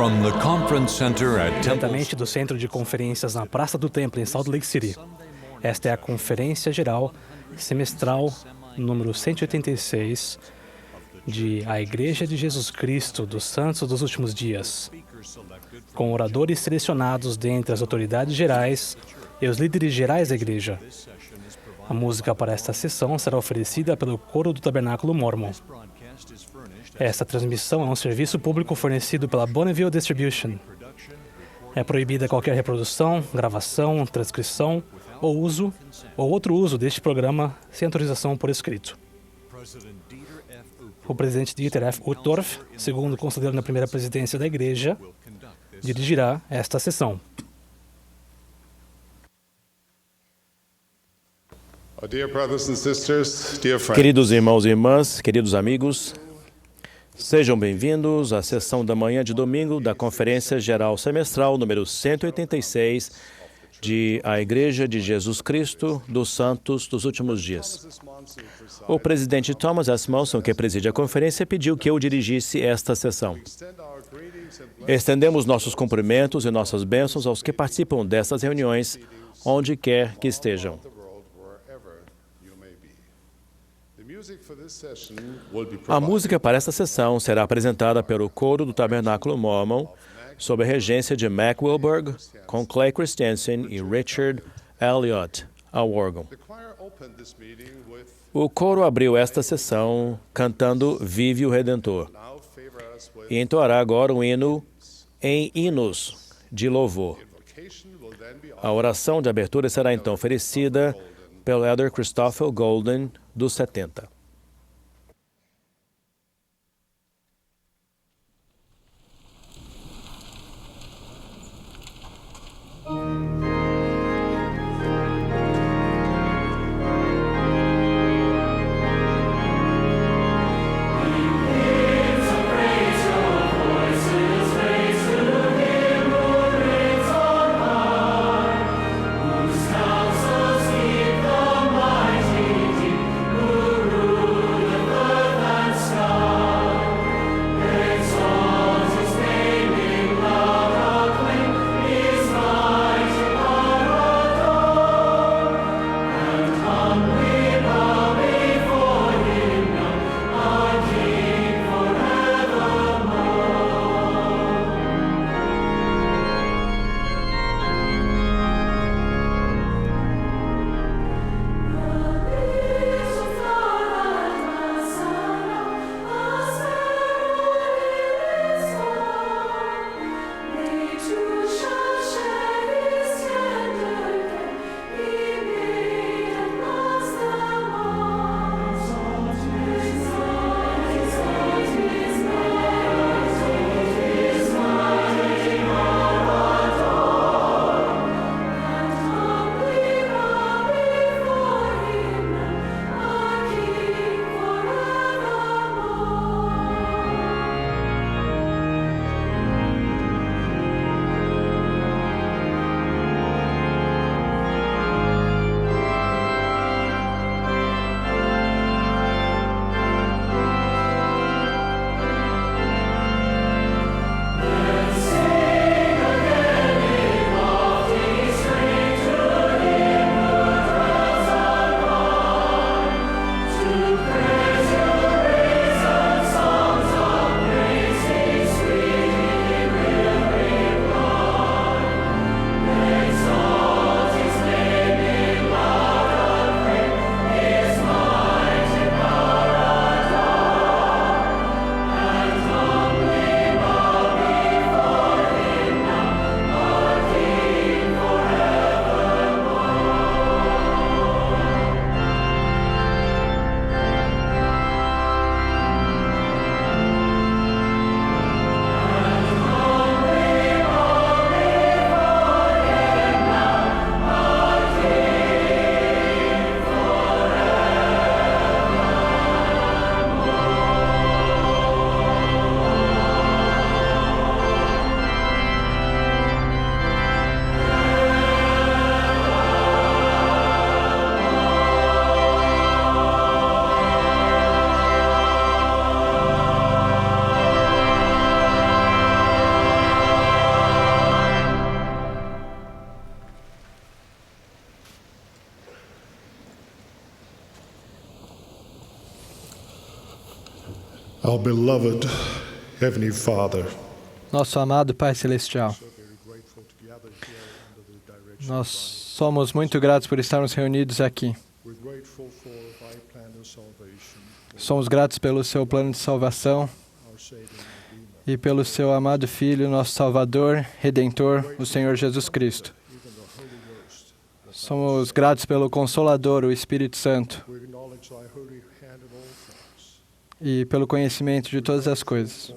From the conference center at Diretamente do Centro de Conferências na Praça do Templo, em Salt Lake City. Esta é a Conferência Geral Semestral número 186 de A Igreja de Jesus Cristo dos Santos dos Últimos Dias, com oradores selecionados dentre as autoridades gerais e os líderes gerais da Igreja. A música para esta sessão será oferecida pelo Coro do Tabernáculo Mórmon. Esta transmissão é um serviço público fornecido pela Bonneville Distribution. É proibida qualquer reprodução, gravação, transcrição ou outro uso deste programa sem autorização por escrito. O presidente Dieter F. Uchtdorf, segundo conselheiro na primeira presidência da Igreja, dirigirá esta sessão. Queridos irmãos e irmãs, queridos amigos, sejam bem-vindos à sessão da manhã de domingo da Conferência Geral Semestral número 186 de A Igreja de Jesus Cristo dos Santos dos Últimos Dias. O presidente Thomas S. Monson, que preside a conferência, pediu que eu dirigisse esta sessão. Estendemos nossos cumprimentos e nossas bênçãos aos que participam dessas reuniões, onde quer que estejam. A música para esta sessão será apresentada pelo Coro do Tabernáculo Mormon, sob a regência de Mac Wilberg, com Clay Christensen e Richard Elliott ao órgão. O coro abriu esta sessão cantando Vive o Redentor e entoará agora um hino em hinos de louvor. A oração de abertura será então oferecida pelo Elder Christopher Golden, dos 70. Counsels keep the mighty deep, who Our beloved Heavenly Father, Nosso amado Pai Celestial, nós somos muito gratos por estarmos reunidos aqui. we're grateful for thy plan of salvation, Somos gratos pelo seu plano de salvação our Savior and Redeemer. e pelo seu amado Filho, nosso Salvador, Redentor, o Senhor Jesus Cristo. Even the Holy Ghost, Somos gratos pelo Consolador, o Espírito Santo, we acknowledge thy holy hand in all things, e pelo conhecimento de todas as coisas. for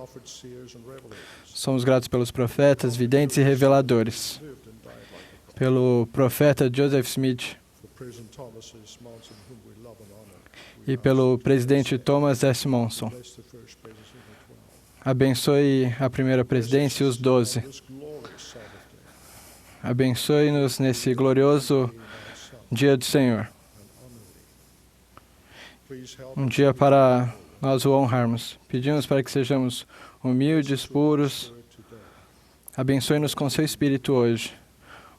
prophets, seers, and revelators, Somos gratos pelos profetas, videntes e reveladores, lived and died like a pelo profeta Joseph Smith for President Thomas S. Monson, whom we love and honor. e pelo presidente Thomas S. Monson. Bless the first presidency of the 12. Abençoe a primeira presidência e os 12. This glorious Sabbath day, Abençoe-nos nesse glorioso dia do Senhor. please help Um dia para nós o honrarmos. Pedimos para que sejamos humildes, puros. today. Abençoe-nos com seu Espírito hoje,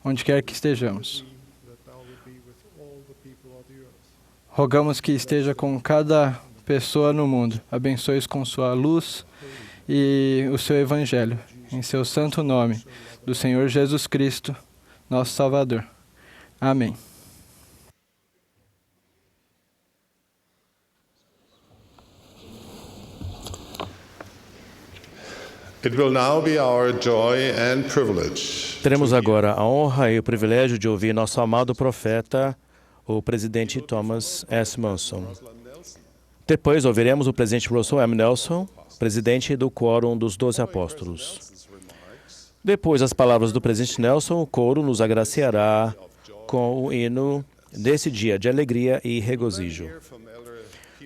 onde quer que estejamos. That thou would be with all the people of the earth. Rogamos que esteja com cada pessoa no mundo. Abençoe-os com sua luz e o seu Evangelho. Em seu santo nome, do Senhor Jesus Cristo, nosso Salvador. Amém. It will now be our joy and privilege. Teremos agora a honra e o privilégio de ouvir nosso amado profeta, o presidente Thomas S. Monson. Depois ouviremos o presidente Russell M. Nelson, presidente do Quórum dos 12 Apóstolos. Depois das palavras do presidente Nelson, o coro nos agraciará com o hino desse dia de alegria e regozijo.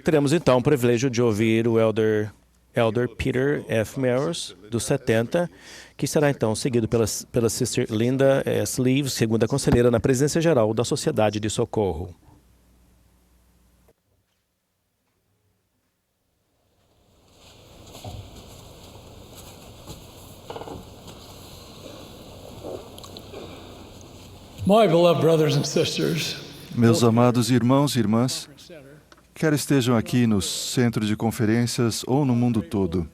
Teremos então o privilégio de ouvir o Elder Peter F. Mears, dos 70, que será então seguido pela Sister Linda S. Leaves, segunda conselheira na presidência geral da Sociedade de Socorro. My beloved brothers and sisters, Meus amados irmãos e irmãs, quer estejam aqui no centro de conferências ou no mundo todo,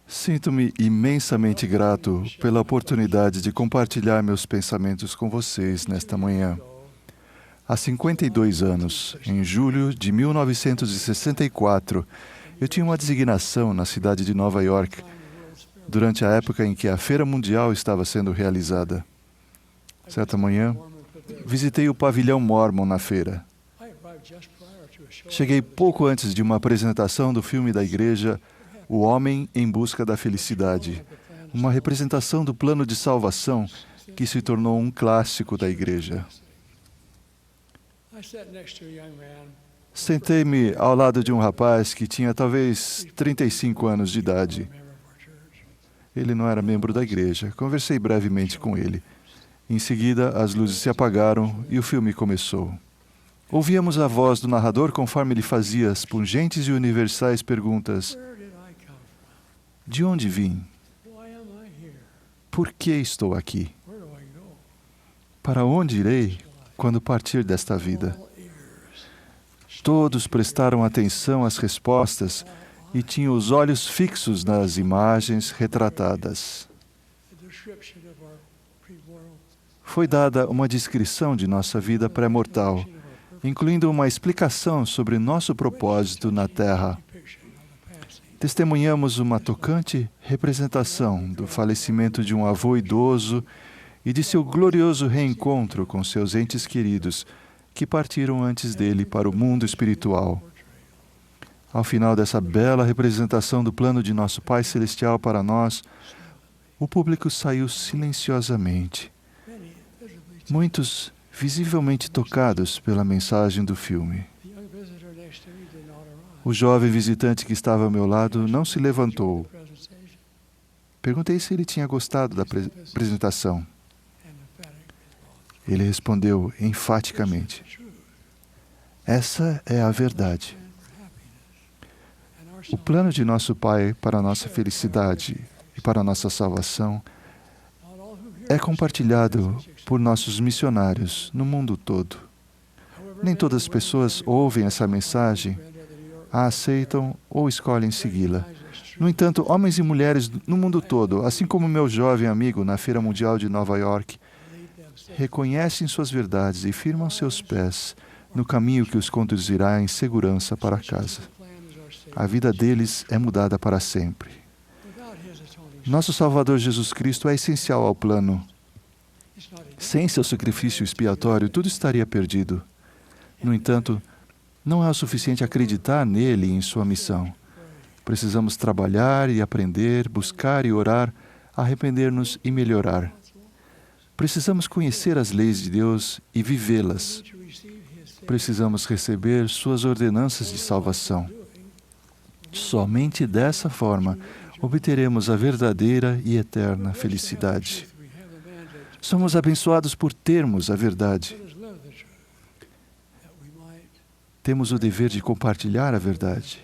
sinto-me imensamente grato pela oportunidade de compartilhar meus pensamentos com vocês nesta manhã. Há 52 anos, em julho de 1964, eu tinha uma designação na cidade de Nova York, durante a época em que a Feira Mundial estava sendo realizada. Certa manhã, visitei o pavilhão Mormon na feira. Cheguei pouco antes de uma apresentação do filme da igreja O Homem em Busca da Felicidade, uma representação do plano de salvação que se tornou um clássico da igreja. Sentei-me ao lado de um rapaz que tinha talvez 35 anos de idade. Ele não era membro da igreja. Conversei brevemente com ele. Em seguida, as luzes se apagaram e o filme começou. Ouvíamos a voz do narrador conforme ele fazia as pungentes e universais perguntas: de onde vim? Por que estou aqui? Para onde irei quando partir desta vida? Todos prestaram atenção às respostas e tinham os olhos fixos nas imagens retratadas. Foi dada uma descrição de nossa vida pré-mortal, incluindo uma explicação sobre nosso propósito na Terra. Testemunhamos uma tocante representação do falecimento de um avô idoso e de seu glorioso reencontro com seus entes queridos, que partiram antes dele para o mundo espiritual. Ao final dessa bela representação do plano de nosso Pai Celestial para nós, o público saiu silenciosamente. Muitos visivelmente tocados pela mensagem do filme. O jovem visitante que estava ao meu lado não se levantou. Perguntei se ele tinha gostado da apresentação. Ele respondeu enfaticamente: essa é a verdade. O plano de nosso Pai para a nossa felicidade e para a nossa salvação é compartilhado por nossos missionários no mundo todo. Nem todas as pessoas ouvem essa mensagem, a aceitam ou escolhem segui-la. No entanto, homens e mulheres no mundo todo, assim como meu jovem amigo na Feira Mundial de Nova York, reconhecem suas verdades e firmam seus pés no caminho que os conduzirá em segurança para casa. A vida deles é mudada para sempre. Nosso Salvador Jesus Cristo é essencial ao plano. Sem seu sacrifício expiatório, tudo estaria perdido. No entanto, não é o suficiente acreditar nele e em sua missão. Precisamos trabalhar e aprender, buscar e orar, arrepender-nos e melhorar. Precisamos conhecer as leis de Deus e vivê-las. Precisamos receber suas ordenanças de salvação. Somente dessa forma obteremos a verdadeira e eterna felicidade. Somos abençoados por termos a verdade. Temos o dever de compartilhar a verdade.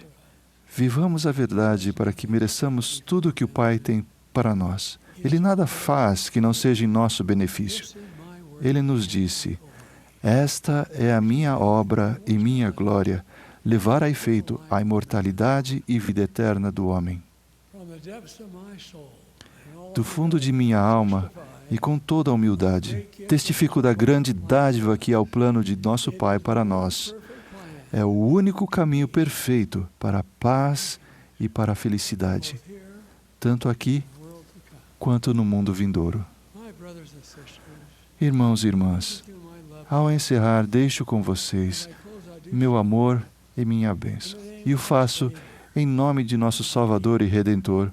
Vivamos a verdade para que mereçamos tudo o que o Pai tem para nós. Ele nada faz que não seja em nosso benefício. Ele nos disse: esta é a minha obra e minha glória, levar a efeito a imortalidade e vida eterna do homem. Do fundo de minha alma e com toda a humildade, testifico da grande dádiva que é o plano de nosso Pai para nós. É o único caminho perfeito para a paz e para a felicidade, tanto aqui quanto no mundo vindouro. Irmãos e irmãs, ao encerrar, deixo com vocês meu amor e minha bênção. E o faço em nome de nosso Salvador e Redentor,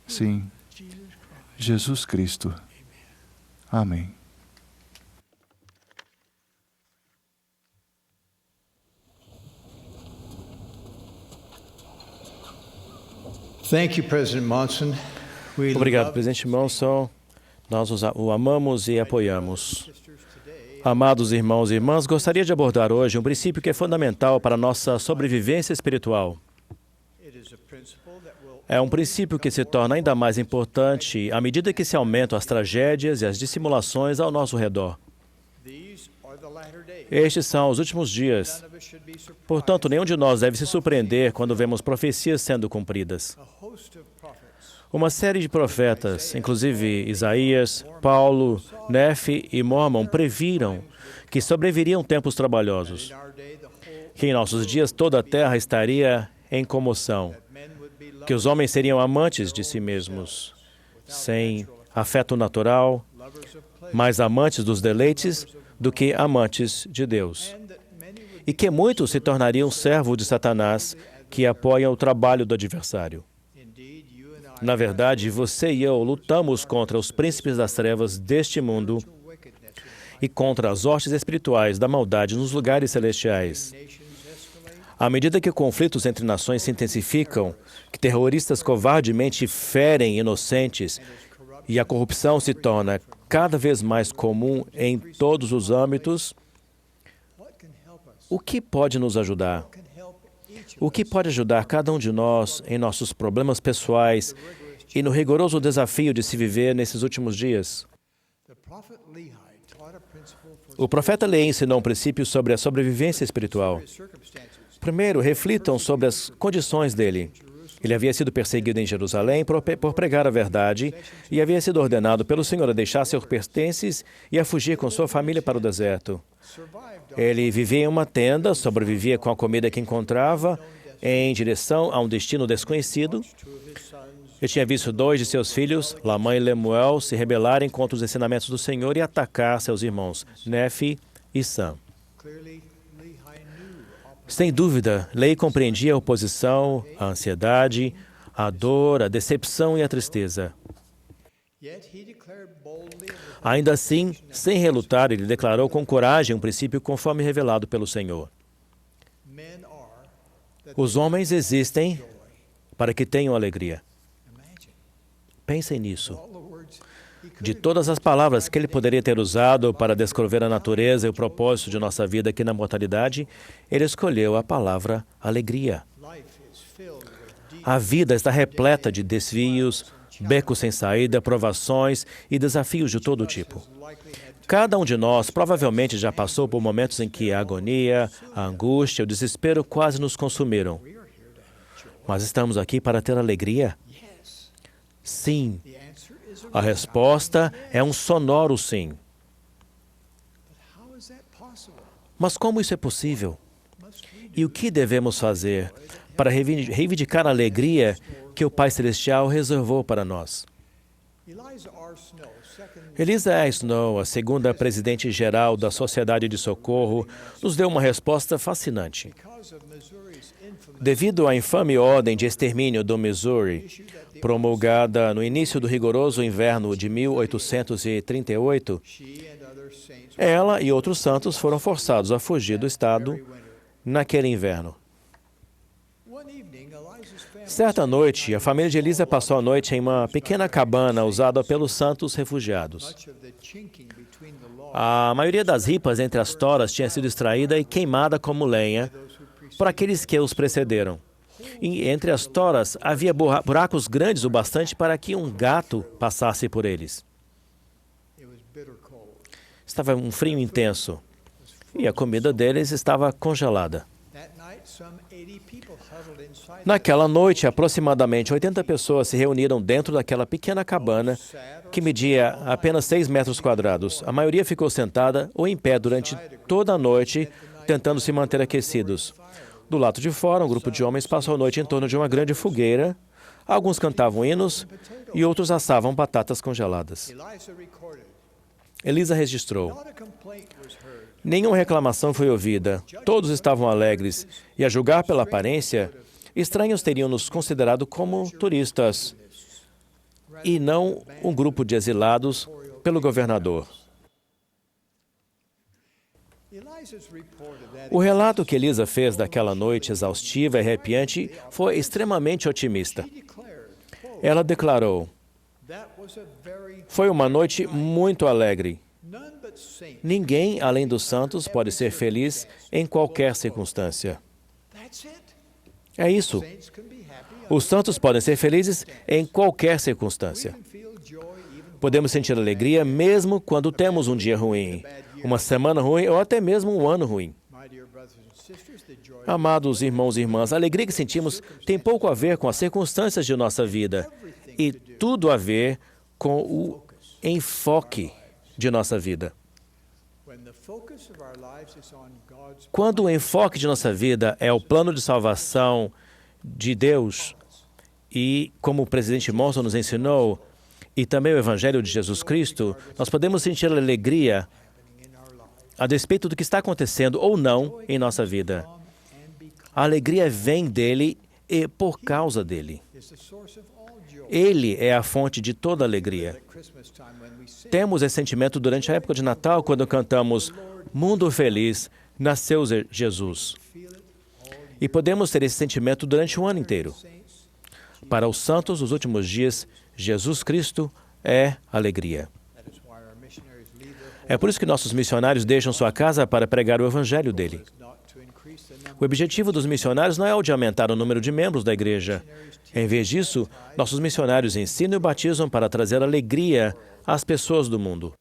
sim, Jesus Cristo. Amém. Thank you, President Monson. Obrigado, presidente Monson. Nós o amamos e apoiamos. Amados irmãos e irmãs, gostaria de abordar hoje um princípio que é fundamental para a nossa sobrevivência espiritual. É um princípio que se torna ainda mais importante à medida que se aumentam as tragédias e as dissimulações ao nosso redor. Estes são os últimos dias. Portanto, nenhum de nós deve se surpreender quando vemos profecias sendo cumpridas. Uma série de profetas, inclusive Isaías, Paulo, Nefe e Mormon, previram que sobreviriam tempos trabalhosos, que em nossos dias toda a terra estaria em comoção, que os homens seriam amantes de si mesmos, sem afeto natural, mais amantes dos deleites do que amantes de Deus, e que muitos se tornariam servos de Satanás, que apoiam o trabalho do adversário. Na verdade, você e eu lutamos contra os príncipes das trevas deste mundo e contra as hostes espirituais da maldade nos lugares celestiais. À medida que conflitos entre nações se intensificam, que terroristas covardemente ferem inocentes e a corrupção se torna cada vez mais comum em todos os âmbitos, o que pode nos ajudar? O que pode ajudar cada um de nós em nossos problemas pessoais e no rigoroso desafio de se viver nesses últimos dias? O profeta Lehi ensinou um princípio sobre a sobrevivência espiritual. Primeiro, reflitam sobre as condições dele. Ele havia sido perseguido em Jerusalém por pregar a verdade e havia sido ordenado pelo Senhor a deixar seus pertences e a fugir com sua família para o deserto. Ele vivia em uma tenda, sobrevivia com a comida que encontrava, em direção a um destino desconhecido. Ele tinha visto 2 de seus filhos, Lamã e Lemuel, se rebelarem contra os ensinamentos do Senhor e atacar seus irmãos, Nefe e Sam. Sem dúvida, Lehi compreendia a oposição, a ansiedade, a dor, a decepção e a tristeza. Ainda assim, sem relutar, ele declarou com coragem um princípio conforme revelado pelo Senhor. Os homens existem para que tenham alegria. Pensem nisso. De todas as palavras que ele poderia ter usado para descrever a natureza e o propósito de nossa vida aqui na mortalidade, ele escolheu a palavra alegria. A vida está repleta de desvios, becos sem saída, provações e desafios de todo tipo. Cada um de nós provavelmente já passou por momentos em que a agonia, a angústia, o desespero quase nos consumiram. Mas estamos aqui para ter alegria? Sim. A resposta é um sonoro sim. Mas como isso é possível? E o que devemos fazer para reivindicar a alegria que o Pai Celestial reservou para nós? Eliza R. Snow, a segunda presidente-geral da Sociedade de Socorro, nos deu uma resposta fascinante. Devido à infame ordem de extermínio do Missouri, promulgada no início do rigoroso inverno de 1838, ela e outros santos foram forçados a fugir do estado naquele inverno. Certa noite, a família de Eliza passou a noite em uma pequena cabana usada pelos santos refugiados. A maioria das ripas entre as toras tinha sido extraída e queimada como lenha por aqueles que os precederam. E entre as toras havia buracos grandes o bastante para que um gato passasse por eles. Estava um frio intenso e a comida deles estava congelada. Naquela noite, aproximadamente 80 pessoas se reuniram dentro daquela pequena cabana que media apenas 6 metros quadrados. A maioria ficou sentada ou em pé durante toda a noite, tentando se manter aquecidos. Do lado de fora, um grupo de homens passou a noite em torno de uma grande fogueira. Alguns cantavam hinos e outros assavam batatas congeladas. Eliza registrou: nenhuma reclamação foi ouvida. Todos estavam alegres e, a julgar pela aparência, estranhos teriam nos considerado como turistas e não um grupo de exilados pelo governador. O relato que Eliza fez daquela noite exaustiva e arrepiante foi extremamente otimista. Ela declarou: foi uma noite muito alegre. Ninguém, além dos santos, pode ser feliz em qualquer circunstância. É isso. Os santos podem ser felizes em qualquer circunstância. Podemos sentir alegria mesmo quando temos um dia ruim, uma semana ruim ou até mesmo um ano ruim. Amados irmãos e irmãs, a alegria que sentimos tem pouco a ver com as circunstâncias de nossa vida e tudo a ver com o enfoque de nossa vida. Quando o enfoque de nossa vida é o plano de salvação de Deus e, como o presidente Monson nos ensinou, e também o Evangelho de Jesus Cristo, nós podemos sentir alegria a despeito do que está acontecendo ou não em nossa vida. A alegria vem dele e por causa dele. Ele é a fonte de toda alegria. Temos esse sentimento durante a época de Natal, quando cantamos Mundo Feliz, nasceu Jesus. E podemos ter esse sentimento durante o ano inteiro. Para os santos dos últimos dias, Jesus Cristo é alegria. É por isso que nossos missionários deixam sua casa para pregar o Evangelho dele. O objetivo dos missionários não é o de aumentar o número de membros da igreja. Em vez disso, nossos missionários ensinam e batizam para trazer alegria às pessoas do mundo.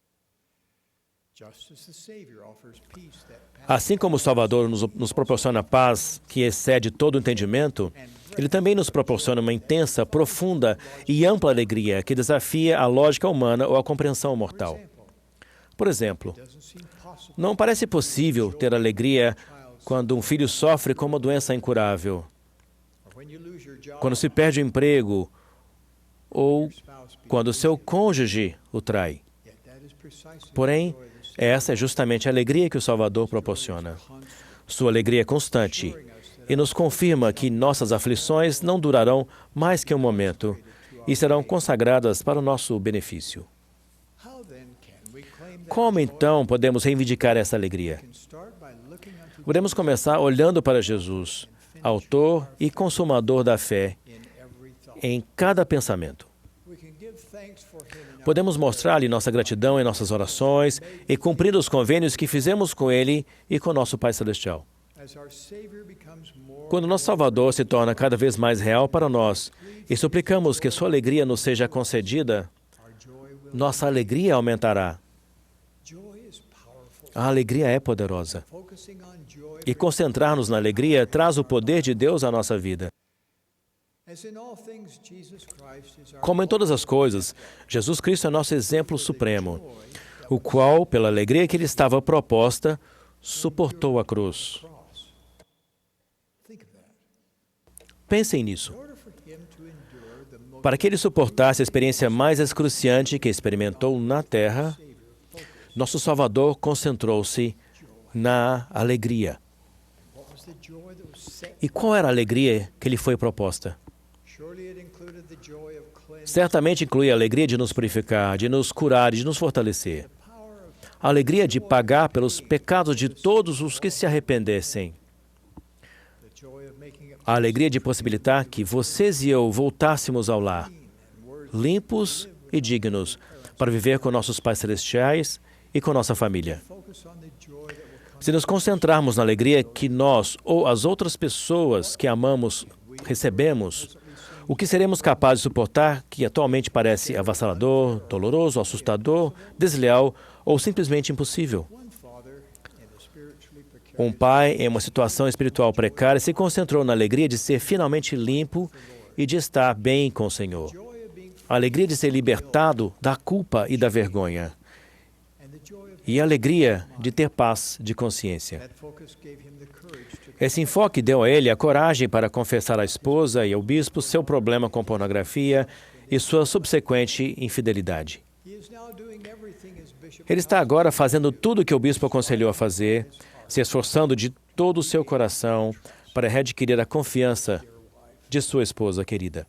Assim como o Salvador nos proporciona paz que excede todo o entendimento, ele também nos proporciona uma intensa, profunda e ampla alegria que desafia a lógica humana ou a compreensão mortal. Por exemplo, não parece possível ter alegria quando um filho sofre com uma doença incurável, quando se perde o emprego ou quando seu cônjuge o trai. Porém, essa é justamente a alegria que o Salvador proporciona. Sua alegria é constante e nos confirma que nossas aflições não durarão mais que um momento e serão consagradas para o nosso benefício. Como então podemos reivindicar essa alegria? Podemos começar olhando para Jesus, autor e consumador da fé, em cada pensamento. Podemos mostrar-lhe nossa gratidão em nossas orações e cumprir os convênios que fizemos com Ele e com nosso Pai Celestial. Quando nosso Salvador se torna cada vez mais real para nós e suplicamos que sua alegria nos seja concedida, nossa alegria aumentará. A alegria é poderosa. E concentrar-nos na alegria traz o poder de Deus à nossa vida. Como em todas as coisas, Jesus Cristo é nosso exemplo supremo, o qual, pela alegria que lhe estava proposta, suportou a cruz. Pensem nisso. Para que ele suportasse a experiência mais excruciante que experimentou na terra, nosso Salvador concentrou-se na alegria. E qual era a alegria que lhe foi proposta? Certamente inclui a alegria de nos purificar, de nos curar e de nos fortalecer. A alegria de pagar pelos pecados de todos os que se arrependessem. A alegria de possibilitar que vocês e eu voltássemos ao lar, limpos e dignos, para viver com nossos pais celestiais e com nossa família. Se nos concentrarmos na alegria que nós ou as outras pessoas que amamos recebemos, o que seremos capazes de suportar que atualmente parece avassalador, doloroso, assustador, desleal ou simplesmente impossível? Um pai, em uma situação espiritual precária, se concentrou na alegria de ser finalmente limpo e de estar bem com o Senhor. A alegria de ser libertado da culpa e da vergonha. E a alegria de ter paz de consciência. Esse enfoque deu a ele a coragem para confessar à esposa e ao bispo seu problema com pornografia e sua subsequente infidelidade. Ele está agora fazendo tudo o que o bispo aconselhou a fazer, se esforçando de todo o seu coração para readquirir a confiança de sua esposa querida.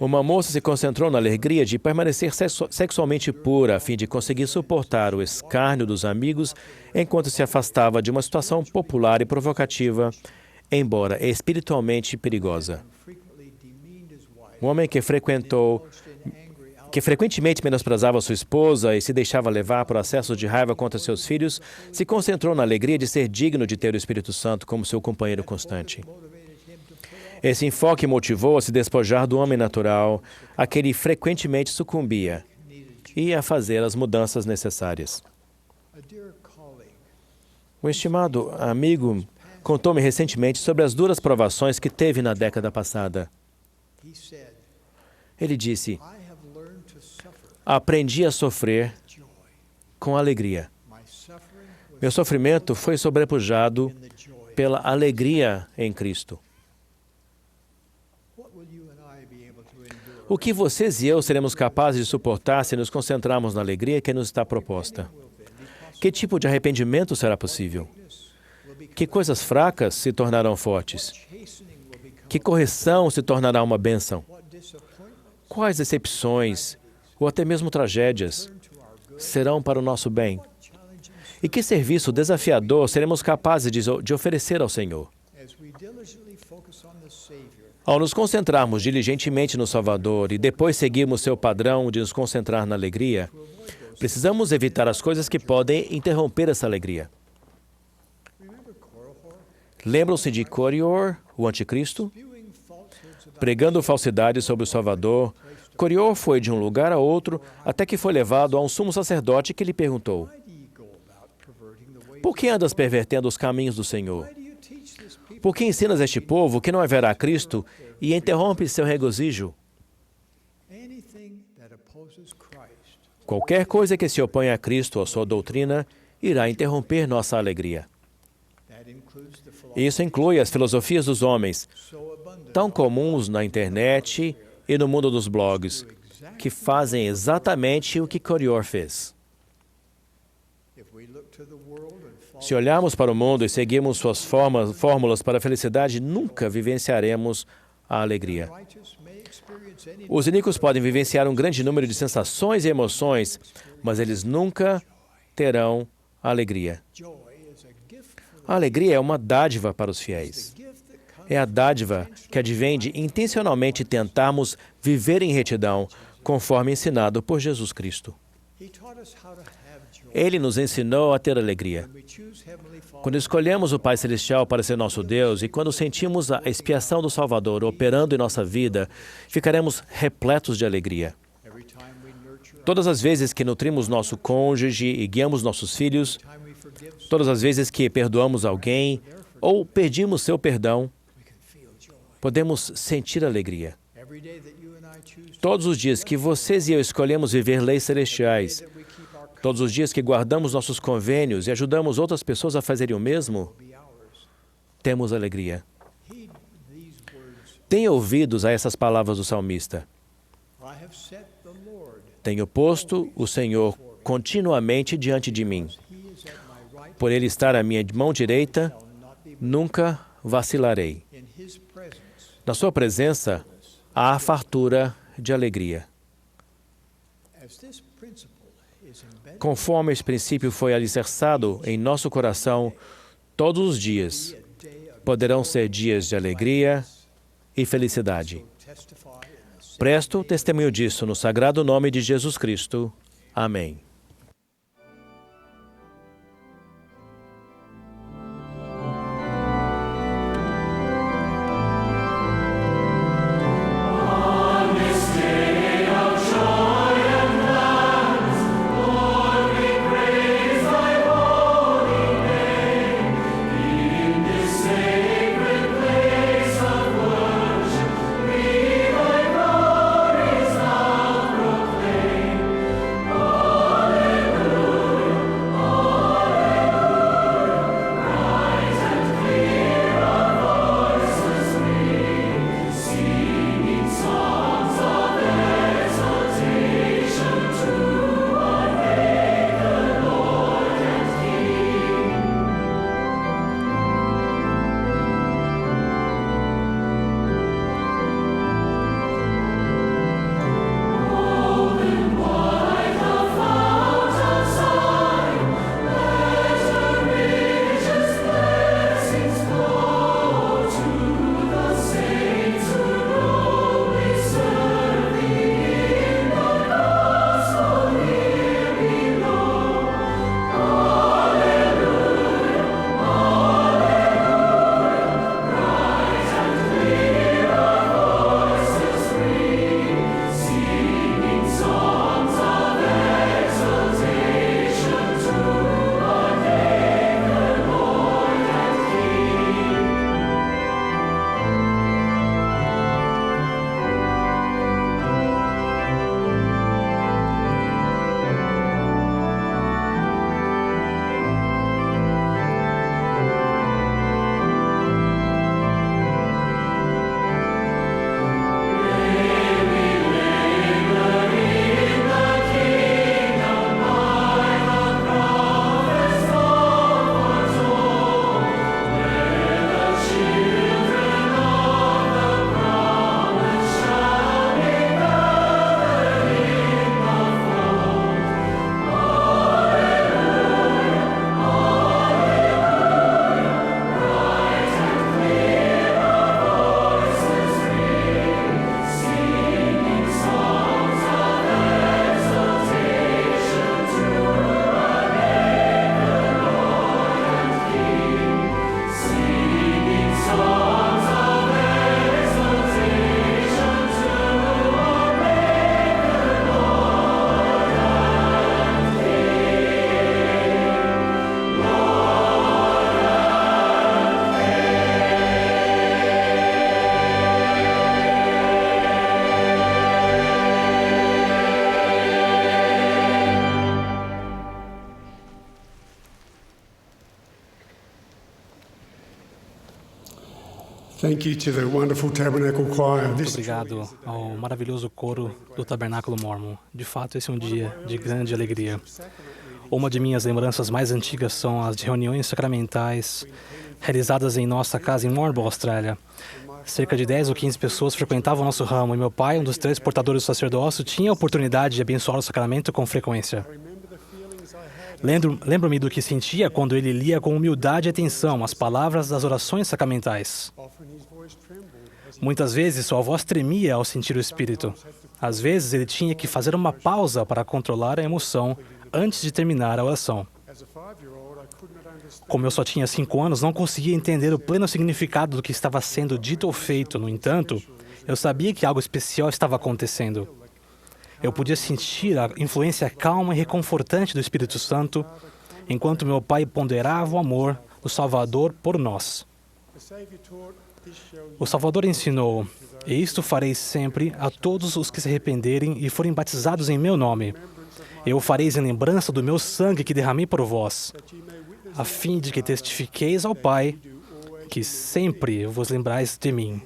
Uma moça se concentrou na alegria de permanecer sexualmente pura a fim de conseguir suportar o escárnio dos amigos enquanto se afastava de uma situação popular e provocativa, embora espiritualmente perigosa. Um homem que frequentemente menosprezava sua esposa e se deixava levar por acessos de raiva contra seus filhos, se concentrou na alegria de ser digno de ter o Espírito Santo como seu companheiro constante. Esse enfoque motivou a se despojar do homem natural, a que ele frequentemente sucumbia, e a fazer as mudanças necessárias. Um estimado amigo contou-me recentemente sobre as duras provações que teve na década passada. Ele disse: aprendi a sofrer com alegria. Meu sofrimento foi sobrepujado pela alegria em Cristo. O que vocês e eu seremos capazes de suportar se nos concentrarmos na alegria que nos está proposta? Que tipo de arrependimento será possível? Que coisas fracas se tornarão fortes? Que correção se tornará uma bênção? Quais decepções, ou até mesmo tragédias, serão para o nosso bem? E que serviço desafiador seremos capazes de oferecer ao Senhor? Ao nos concentrarmos diligentemente no Salvador e depois seguirmos seu padrão de nos concentrar na alegria, precisamos evitar as coisas que podem interromper essa alegria. Lembram-se de Corior, o anticristo? Pregando falsidades sobre o Salvador, Corior foi de um lugar a outro até que foi levado a um sumo sacerdote que lhe perguntou: por que andas pervertendo os caminhos do Senhor? Por que ensinas este povo que não haverá Cristo e interrompe seu regozijo? Qualquer coisa que se oponha a Cristo ou a sua doutrina irá interromper nossa alegria. Isso inclui as filosofias dos homens, tão comuns na internet e no mundo dos blogs, que fazem exatamente o que Corior fez. Se olharmos para o mundo e seguirmos suas fórmulas para a felicidade, nunca vivenciaremos a alegria. Os iníquos podem vivenciar um grande número de sensações e emoções, mas eles nunca terão alegria. A alegria é uma dádiva para os fiéis. É a dádiva que advém de intencionalmente tentarmos viver em retidão, conforme ensinado por Jesus Cristo. Ele nos ensinou a ter alegria. Quando escolhemos o Pai Celestial para ser nosso Deus e quando sentimos a expiação do Salvador operando em nossa vida, ficaremos repletos de alegria. Todas as vezes que nutrimos nosso cônjuge e guiamos nossos filhos, todas as vezes que perdoamos alguém ou pedimos seu perdão, podemos sentir alegria. Todos os dias que vocês e eu escolhemos viver leis celestiais, todos os dias que guardamos nossos convênios e ajudamos outras pessoas a fazerem o mesmo, temos alegria. Tenha ouvidos a essas palavras do salmista. Tenho posto o Senhor continuamente diante de mim. Por Ele estar à minha mão direita, nunca vacilarei. Na sua presença, há fartura de alegria. Conforme esse princípio foi alicerçado em nosso coração, todos os dias poderão ser dias de alegria e felicidade. Presto testemunho disso no sagrado nome de Jesus Cristo. Amém. Obrigado ao maravilhoso coro do Tabernáculo Mórmon. De fato, esse é um dia de grande alegria. Uma de minhas lembranças mais antigas são as reuniões sacramentais realizadas em nossa casa em Morbo, Austrália. Cerca de 10 ou 15 pessoas frequentavam nosso ramo e meu pai, um dos 3 portadores do sacerdócio, tinha a oportunidade de abençoar o sacramento com frequência. Lembro-me do que sentia quando ele lia com humildade e atenção as palavras das orações sacramentais. Muitas vezes sua voz tremia ao sentir o Espírito. Às vezes ele tinha que fazer uma pausa para controlar a emoção antes de terminar a oração. Como eu só tinha 5 anos, não conseguia entender o pleno significado do que estava sendo dito ou feito. No entanto, eu sabia que algo especial estava acontecendo. Eu podia sentir a influência calma e reconfortante do Espírito Santo, enquanto meu pai ponderava o amor do Salvador por nós. O Salvador ensinou: "E isto farei sempre a todos os que se arrependerem e forem batizados em meu nome. Eu o fareis em lembrança do meu sangue que derramei por vós, a fim de que testifiqueis ao Pai que sempre vos lembrais de mim.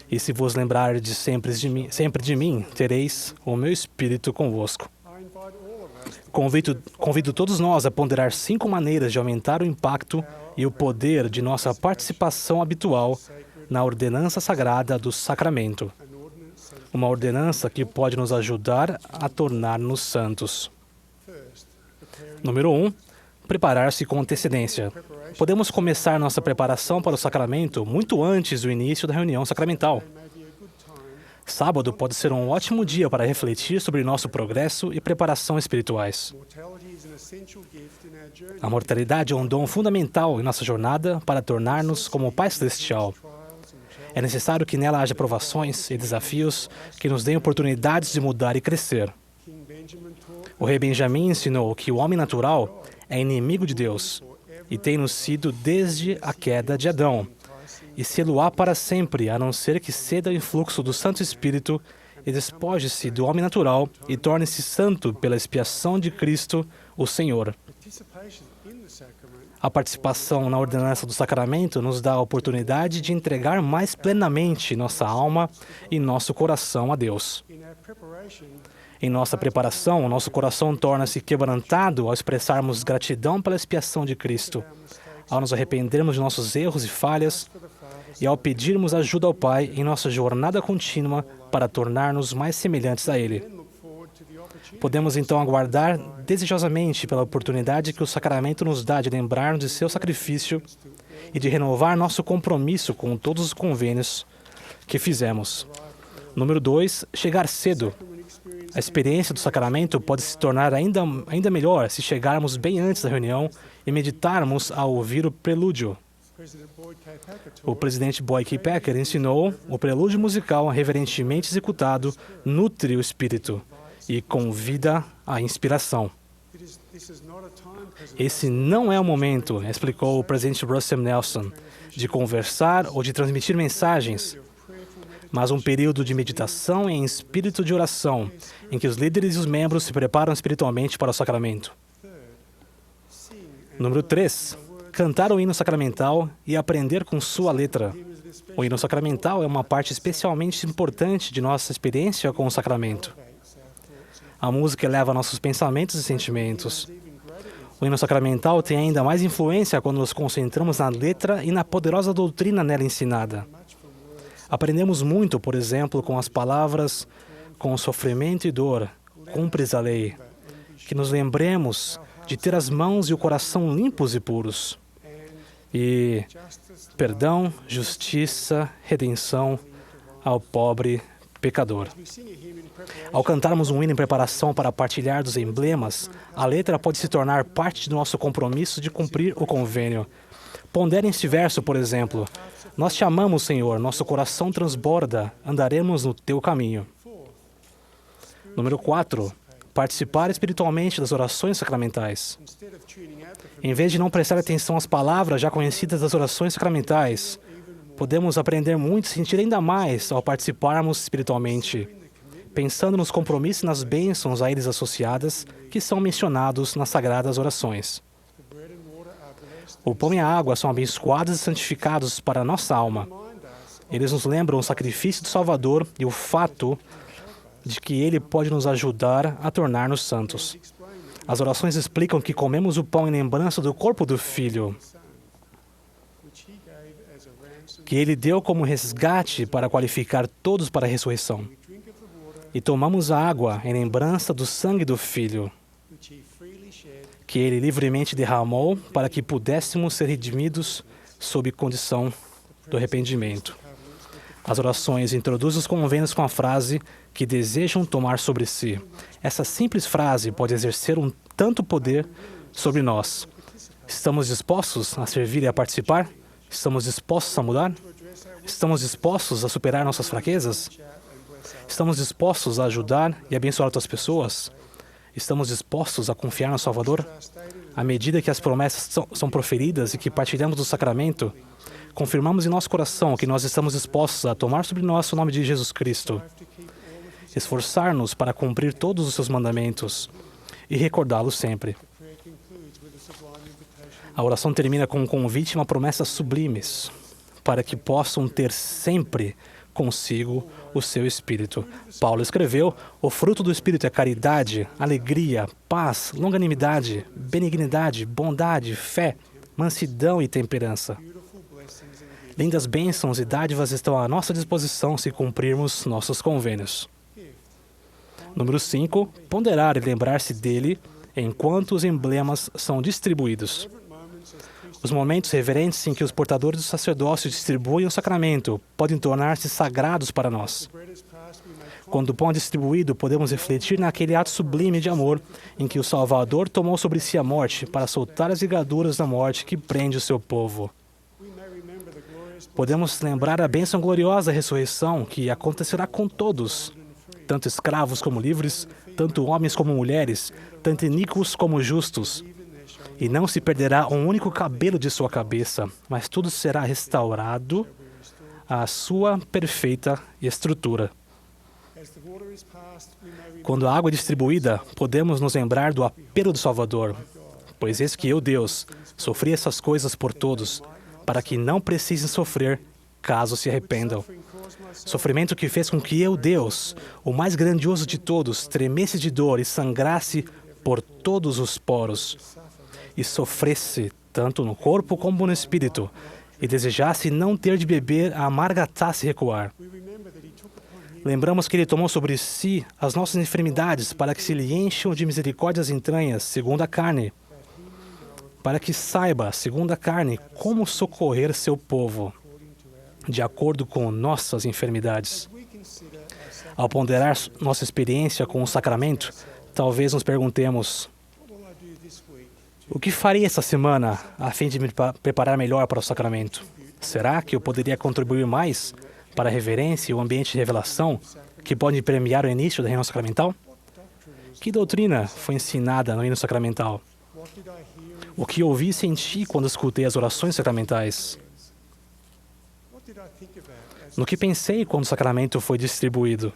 E se vos lembrardes sempre de mim, tereis o meu Espírito convosco." Convido todos nós a ponderar 5 maneiras de aumentar o impacto e o poder de nossa participação habitual na ordenança sagrada do sacramento. Uma ordenança que pode nos ajudar a tornar-nos santos. Número 1. Preparar-se com antecedência. Podemos começar nossa preparação para o sacramento muito antes do início da reunião sacramental. Sábado pode ser um ótimo dia para refletir sobre nosso progresso e preparação espirituais. A mortalidade é um dom fundamental em nossa jornada para tornar-nos como o Pai Celestial. É necessário que nela haja provações e desafios que nos deem oportunidades de mudar e crescer. O rei Benjamim ensinou que o homem natural é inimigo de Deus e tem-nos sido desde a queda de Adão, e sê-lo-á para sempre, a não ser que ceda ao influxo do Santo Espírito e despoje-se do homem natural e torne-se santo pela expiação de Cristo, o Senhor. A participação na ordenança do sacramento nos dá a oportunidade de entregar mais plenamente nossa alma e nosso coração a Deus. Em nossa preparação, nosso coração torna-se quebrantado ao expressarmos gratidão pela expiação de Cristo, ao nos arrependermos de nossos erros e falhas e ao pedirmos ajuda ao Pai em nossa jornada contínua para tornar-nos mais semelhantes a Ele. Podemos então aguardar desejosamente pela oportunidade que o sacramento nos dá de lembrar-nos de seu sacrifício e de renovar nosso compromisso com todos os convênios que fizemos. Número 2, chegar cedo. A experiência do sacramento pode se tornar ainda melhor se chegarmos bem antes da reunião e meditarmos ao ouvir o prelúdio. O presidente Boyd K. Packer ensinou: o prelúdio musical reverentemente executado nutre o espírito e convida à inspiração. Esse não é o momento, explicou o presidente Russell Nelson, de conversar ou de transmitir mensagens, mas um período de meditação em espírito de oração, em que os líderes e os membros se preparam espiritualmente para o sacramento. Número 3. Cantar o hino sacramental e aprender com sua letra. O hino sacramental é uma parte especialmente importante de nossa experiência com o sacramento. A música eleva nossos pensamentos e sentimentos. O hino sacramental tem ainda mais influência quando nos concentramos na letra e na poderosa doutrina nela ensinada. Aprendemos muito, por exemplo, com as palavras: "Com sofrimento e dor, cumpres a lei", que nos lembremos de ter as mãos e o coração limpos e puros. E perdão, justiça, redenção ao pobre pecador. Ao cantarmos um hino em preparação para partilhar dos emblemas, a letra pode se tornar parte do nosso compromisso de cumprir o convênio. Ponderem este verso, por exemplo: "Nós te amamos, Senhor, nosso coração transborda, andaremos no teu caminho." Número 4. Participar espiritualmente das orações sacramentais. Em vez de não prestar atenção às palavras já conhecidas das orações sacramentais, podemos aprender muito e sentir ainda mais ao participarmos espiritualmente, pensando nos compromissos e nas bênçãos a eles associadas que são mencionados nas sagradas orações. O pão e a água são abençoados e santificados para a nossa alma. Eles nos lembram o sacrifício do Salvador e o fato de que Ele pode nos ajudar a tornar-nos santos. As orações explicam que comemos o pão em lembrança do corpo do Filho, que Ele deu como resgate para qualificar todos para a ressurreição. E tomamos a água em lembrança do sangue do Filho, que Ele livremente derramou para que pudéssemos ser redimidos sob condição do arrependimento. As orações introduzem os convênios com a frase que desejam tomar sobre si. Essa simples frase pode exercer um tanto poder sobre nós. Estamos dispostos a servir e a participar? Estamos dispostos a mudar? Estamos dispostos a superar nossas fraquezas? Estamos dispostos a ajudar e abençoar outras pessoas? Estamos dispostos a confiar no Salvador? À medida que as promessas são proferidas e que partilhamos do sacramento, confirmamos em nosso coração que nós estamos dispostos a tomar sobre nós o nome de Jesus Cristo, esforçar-nos para cumprir todos os seus mandamentos e recordá-los sempre. A oração termina com um convite e uma promessa sublimes para que possam ter sempre consigo o seu Espírito. Paulo escreveu: o fruto do Espírito é caridade, alegria, paz, longanimidade, benignidade, bondade, fé, mansidão e temperança. Lindas bênçãos e dádivas estão à nossa disposição se cumprirmos nossos convênios. Número 5. Ponderar e lembrar-se dele enquanto os emblemas são distribuídos. Os momentos reverentes em que os portadores do sacerdócio distribuem o sacramento podem tornar-se sagrados para nós. Quando o pão é distribuído, podemos refletir naquele ato sublime de amor em que o Salvador tomou sobre si a morte para soltar as ligaduras da morte que prende o seu povo. Podemos lembrar a bênção gloriosa da ressurreição que acontecerá com todos, tanto escravos como livres, tanto homens como mulheres, tanto iníquos como justos. E não se perderá um único cabelo de sua cabeça, mas tudo será restaurado à sua perfeita estrutura. Quando a água é distribuída, podemos nos lembrar do apelo do Salvador. Pois eis que eu, Deus, sofri essas coisas por todos, para que não precisem sofrer caso se arrependam. Sofrimento que fez com que eu, Deus, o mais grandioso de todos, tremesse de dor e sangrasse por todos os poros, e sofresse tanto no corpo como no espírito, e desejasse não ter de beber a amarga taça e recuar. Lembramos que ele tomou sobre si as nossas enfermidades para que se lhe encham de misericórdia as entranhas, segundo a carne, para que saiba, segundo a carne, como socorrer seu povo, de acordo com nossas enfermidades. Ao ponderar nossa experiência com o sacramento, talvez nos perguntemos: o que farei essa semana a fim de me preparar melhor para o sacramento? Será que eu poderia contribuir mais para a reverência e o ambiente de revelação que pode premiar o início da reunião sacramental? Que doutrina foi ensinada no hino sacramental? O que ouvi e senti quando escutei as orações sacramentais? No que pensei quando o sacramento foi distribuído?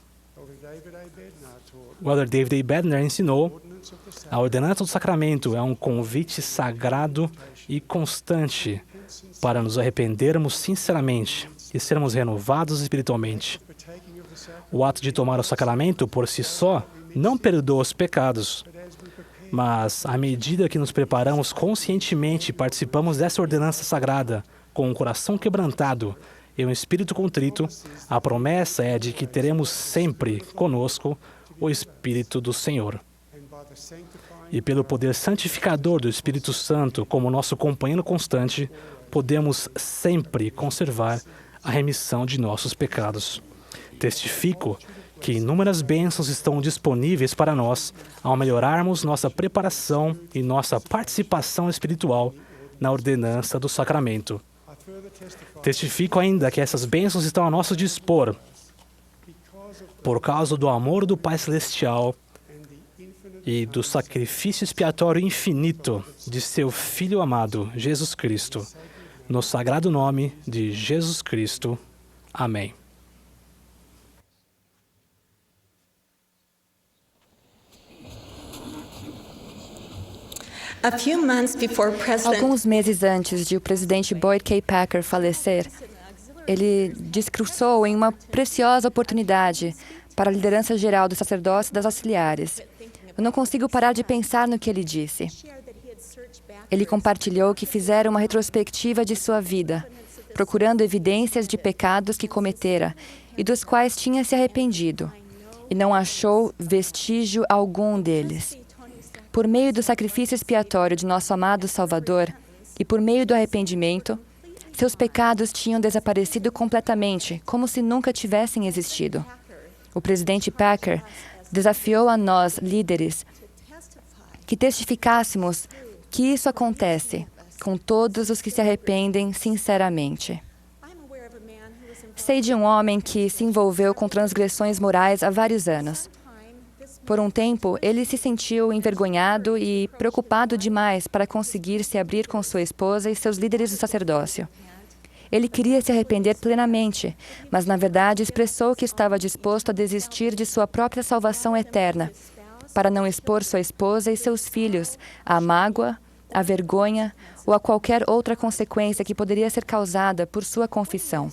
O Elder David A. Bednar ensinou: a ordenança do sacramento é um convite sagrado e constante para nos arrependermos sinceramente e sermos renovados espiritualmente. O ato de tomar o sacramento por si só não perdoa os pecados, mas à medida que nos preparamos conscientemente e participamos dessa ordenança sagrada com um coração quebrantado e um espírito contrito, a promessa é de que teremos sempre conosco o Espírito do Senhor. E pelo poder santificador do Espírito Santo como nosso companheiro constante, podemos sempre conservar a remissão de nossos pecados. Testifico que inúmeras bênçãos estão disponíveis para nós ao melhorarmos nossa preparação e nossa participação espiritual na ordenança do sacramento. Testifico ainda que essas bênçãos estão a nosso dispor por causa do amor do Pai Celestial e do sacrifício expiatório infinito de seu Filho amado, Jesus Cristo. No sagrado nome de Jesus Cristo. Amém. Alguns meses antes de o presidente Boyd K. Packer falecer, ele discursou em uma preciosa oportunidade para a liderança geral do sacerdócio e das auxiliares. Eu não consigo parar de pensar no que ele disse. Ele compartilhou que fizeram uma retrospectiva de sua vida, procurando evidências de pecados que cometera e dos quais tinha se arrependido, e não achou vestígio algum deles. Por meio do sacrifício expiatório de nosso amado Salvador e por meio do arrependimento, seus pecados tinham desaparecido completamente, como se nunca tivessem existido. O presidente Packer desafiou a nós, líderes, que testificássemos que isso acontece com todos os que se arrependem sinceramente. Sei de um homem que se envolveu com transgressões morais há vários anos. Por um tempo, ele se sentiu envergonhado e preocupado demais para conseguir se abrir com sua esposa e seus líderes do sacerdócio. Ele queria se arrepender plenamente, mas na verdade expressou que estava disposto a desistir de sua própria salvação eterna, para não expor sua esposa e seus filhos à mágoa, à vergonha ou a qualquer outra consequência que poderia ser causada por sua confissão.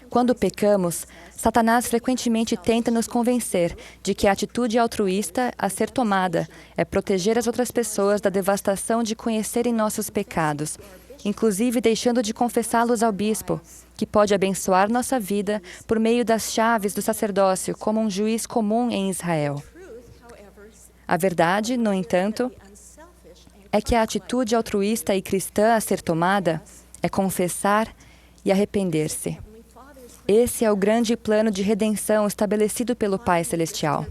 Quando pecamos, Satanás frequentemente tenta nos convencer de que a atitude altruísta a ser tomada é proteger as outras pessoas da devastação de conhecerem nossos pecados, inclusive deixando de confessá-los ao bispo, que pode abençoar nossa vida por meio das chaves do sacerdócio como um juiz comum em Israel. A verdade, no entanto, é que a atitude altruísta e cristã a ser tomada é confessar e arrepender-se. Esse é o grande plano de redenção estabelecido pelo Pai Celestial.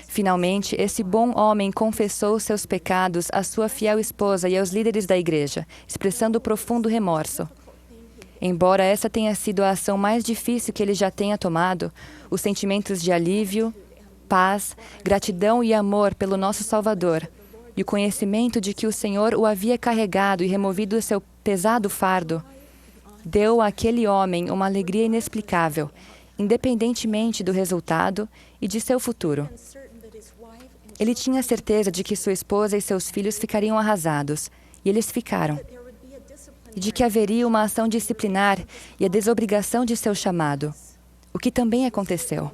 Finalmente, esse bom homem confessou seus pecados à sua fiel esposa e aos líderes da igreja, expressando profundo remorso. Embora essa tenha sido a ação mais difícil que ele já tenha tomado, os sentimentos de alívio, paz, gratidão e amor pelo nosso Salvador e o conhecimento de que o Senhor o havia carregado e removido o seu pesado fardo, deu àquele homem uma alegria inexplicável, independentemente do resultado e de seu futuro. Ele tinha certeza de que sua esposa e seus filhos ficariam arrasados, e eles ficaram. E de que haveria uma ação disciplinar e a desobrigação de seu chamado, o que também aconteceu.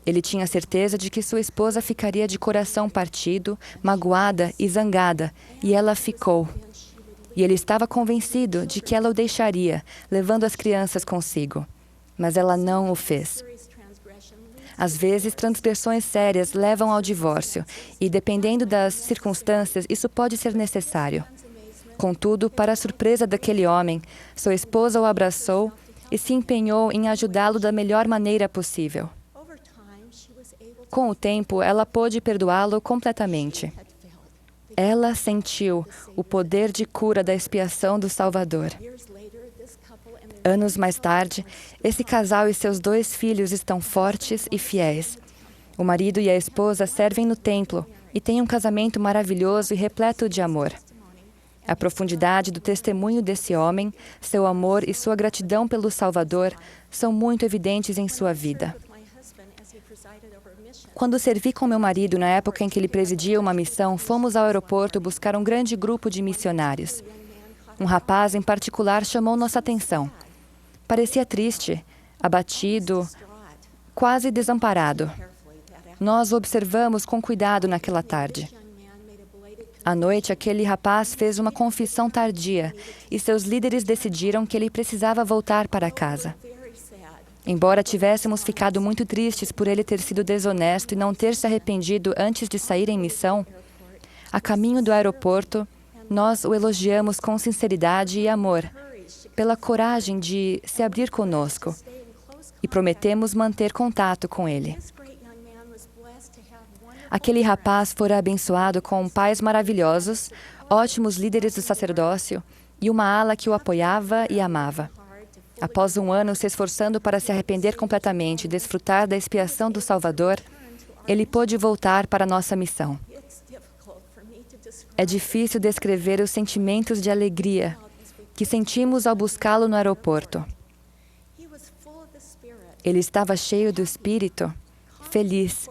Ele tinha certeza de que sua esposa ficaria de coração partido, magoada e zangada, e ela ficou. E ele estava convencido de que ela o deixaria, levando as crianças consigo. Mas ela não o fez. Às vezes, transgressões sérias levam ao divórcio, e, dependendo das circunstâncias, isso pode ser necessário. Contudo, para a surpresa daquele homem, sua esposa o abraçou e se empenhou em ajudá-lo da melhor maneira possível. Com o tempo, ela pôde perdoá-lo completamente. Ela sentiu o poder de cura da expiação do Salvador. Anos mais tarde, esse casal e seus 2 filhos estão fortes e fiéis. O marido e a esposa servem no templo e têm um casamento maravilhoso e repleto de amor. A profundidade do testemunho desse homem, seu amor e sua gratidão pelo Salvador são muito evidentes em sua vida. Quando servi com meu marido na época em que ele presidia uma missão, fomos ao aeroporto buscar um grande grupo de missionários. Um rapaz em particular chamou nossa atenção. Parecia triste, abatido, quase desamparado. Nós o observamos com cuidado naquela tarde. À noite, aquele rapaz fez uma confissão tardia e seus líderes decidiram que ele precisava voltar para casa. Embora tivéssemos ficado muito tristes por ele ter sido desonesto e não ter se arrependido antes de sair em missão, a caminho do aeroporto, nós o elogiamos com sinceridade e amor, pela coragem de se abrir conosco, e prometemos manter contato com ele. Aquele rapaz fora abençoado com pais maravilhosos, ótimos líderes do sacerdócio e uma ala que o apoiava e amava. Após um ano se esforçando para se arrepender completamente e desfrutar da expiação do Salvador, ele pôde voltar para a nossa missão. É difícil descrever os sentimentos de alegria que sentimos ao buscá-lo no aeroporto. Ele estava cheio do Espírito, feliz,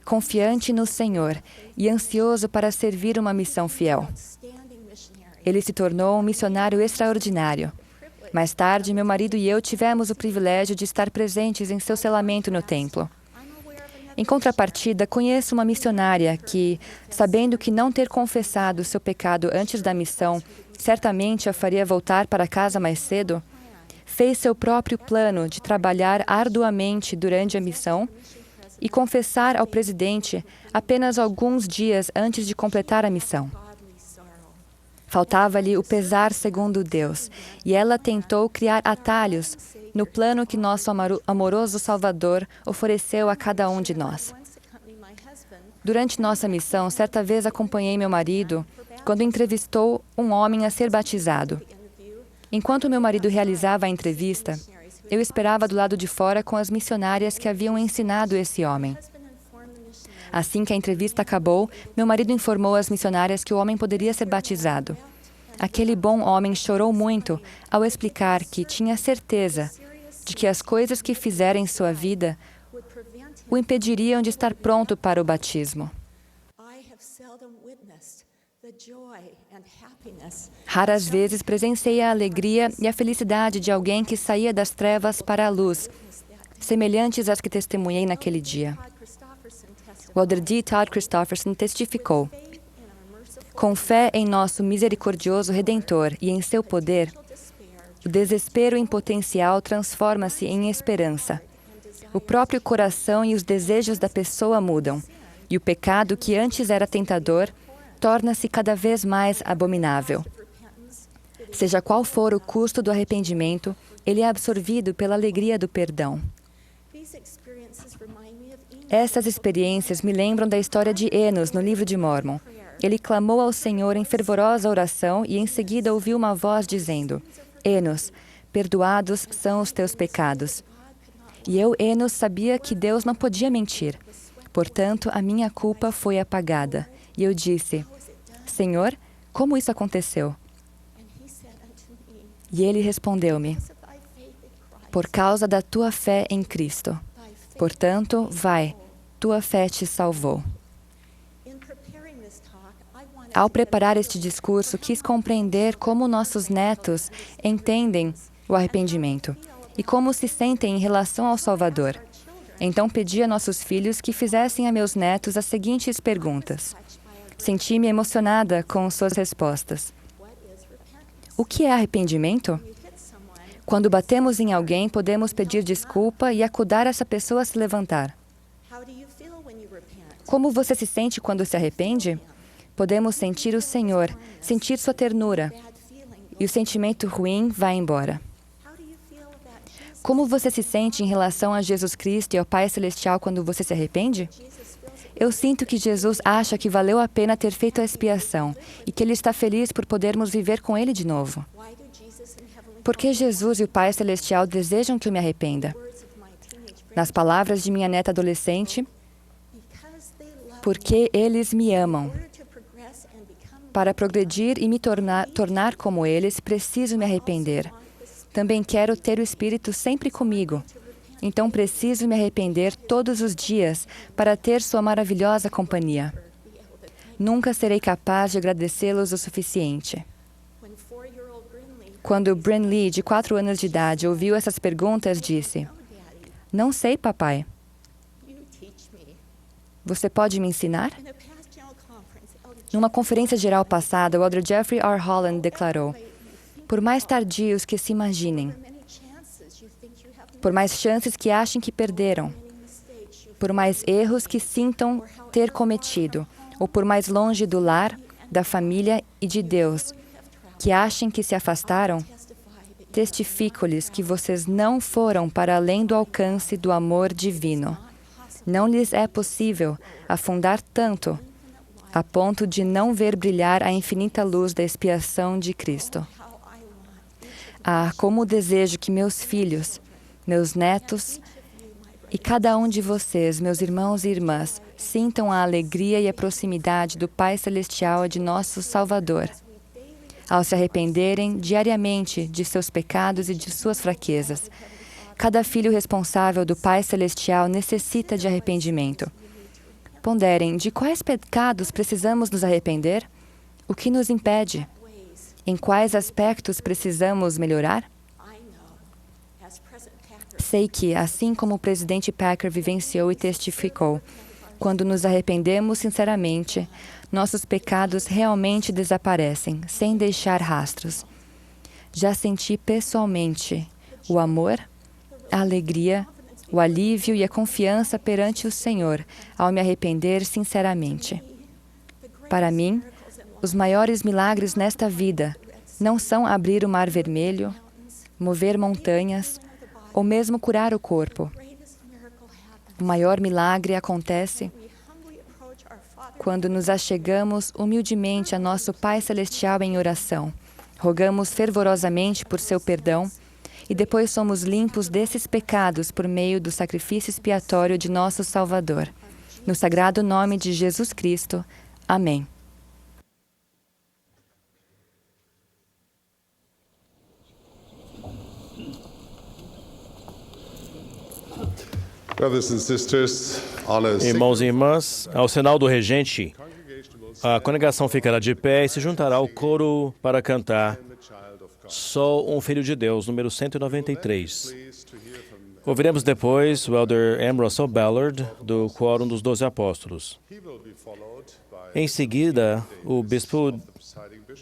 confiante no Senhor e ansioso para servir uma missão fiel. Ele se tornou um missionário extraordinário. Mais tarde, meu marido e eu tivemos o privilégio de estar presentes em seu selamento no templo. Em contrapartida, conheço uma missionária que, sabendo que não ter confessado seu pecado antes da missão certamente a faria voltar para casa mais cedo, fez seu próprio plano de trabalhar arduamente durante a missão e confessar ao presidente apenas alguns dias antes de completar a missão. Faltava-lhe o pesar segundo Deus, e ela tentou criar atalhos no plano que nosso amoroso Salvador ofereceu a cada um de nós. Durante nossa missão, certa vez acompanhei meu marido quando entrevistou um homem a ser batizado. Enquanto meu marido realizava a entrevista, eu esperava do lado de fora com as missionárias que haviam ensinado esse homem. Assim que a entrevista acabou, meu marido informou às missionárias que o homem poderia ser batizado. Aquele bom homem chorou muito ao explicar que tinha certeza de que as coisas que fizera em sua vida o impediriam de estar pronto para o batismo. Raras vezes presenciei a alegria e a felicidade de alguém que saía das trevas para a luz, semelhantes às que testemunhei naquele dia. O Elder D. Todd Christofferson testificou: com fé em nosso misericordioso Redentor e em seu poder, o desespero em potencial transforma-se em esperança. O próprio coração e os desejos da pessoa mudam, e o pecado que antes era tentador torna-se cada vez mais abominável. Seja qual for o custo do arrependimento, ele é absorvido pela alegria do perdão. Essas experiências me lembram da história de Enos no livro de Mórmon. Ele clamou ao Senhor em fervorosa oração e em seguida ouviu uma voz dizendo: Enos, perdoados são os teus pecados. E eu, Enos, sabia que Deus não podia mentir. Portanto, a minha culpa foi apagada. E eu disse: Senhor, como isso aconteceu? E ele respondeu-me: por causa da tua fé em Cristo. Portanto, vai, tua fé te salvou. Ao preparar este discurso, quis compreender como nossos netos entendem o arrependimento e como se sentem em relação ao Salvador. Então pedi a nossos filhos que fizessem a meus netos as seguintes perguntas. Senti-me emocionada com suas respostas. O que é arrependimento? Quando batemos em alguém, podemos pedir desculpa e acudar essa pessoa a se levantar. Como você se sente quando se arrepende? Podemos sentir o Senhor, sentir sua ternura, e o sentimento ruim vai embora. Como você se sente em relação a Jesus Cristo e ao Pai Celestial quando você se arrepende? Eu sinto que Jesus acha que valeu a pena ter feito a expiação e que Ele está feliz por podermos viver com Ele de novo. Por que Jesus e o Pai Celestial desejam que eu me arrependa? Nas palavras de minha neta adolescente, porque eles me amam. Para progredir e me tornar como eles, preciso me arrepender. Também quero ter o Espírito sempre comigo. Então preciso me arrepender todos os dias para ter sua maravilhosa companhia. Nunca serei capaz de agradecê-los o suficiente. Quando Brinley, de 4 anos de idade, ouviu essas perguntas, disse: não sei, papai. Você pode me ensinar? Numa conferência geral passada, o Elder Jeffrey R. Holland declarou: por mais tardios que se imaginem, por mais chances que achem que perderam, por mais erros que sintam ter cometido, ou por mais longe do lar, da família e de Deus, que achem que se afastaram, testifico-lhes que vocês não foram para além do alcance do amor divino. Não lhes é possível afundar tanto a ponto de não ver brilhar a infinita luz da expiação de Cristo. Ah, como desejo que meus filhos, meus netos e cada um de vocês, meus irmãos e irmãs, sintam a alegria e a proximidade do Pai Celestial e de nosso Salvador, ao se arrependerem diariamente de seus pecados e de suas fraquezas. Cada filho responsável do Pai Celestial necessita de arrependimento. Ponderem, de quais pecados precisamos nos arrepender? O que nos impede? Em quais aspectos precisamos melhorar? Sei que, assim como o presidente Packer vivenciou e testificou, quando nos arrependemos sinceramente, nossos pecados realmente desaparecem, sem deixar rastros. Já senti pessoalmente o amor, a alegria, o alívio e a confiança perante o Senhor ao me arrepender sinceramente. Para mim, os maiores milagres nesta vida não são abrir o mar vermelho, mover montanhas ou mesmo curar o corpo. O maior milagre acontece quando nos achegamos humildemente a nosso Pai Celestial em oração, rogamos fervorosamente por seu perdão e depois somos limpos desses pecados por meio do sacrifício expiatório de nosso Salvador. No sagrado nome de Jesus Cristo. Amém. Brothers and sisters, on a Irmãos e irmãs, ao sinal do regente, a congregação ficará de pé e se juntará ao coro para cantar Sou um Filho de Deus, número 193. Ouviremos depois o Elder M. Russell Ballard, do Quórum dos 12 Apóstolos. Em seguida, o Bispo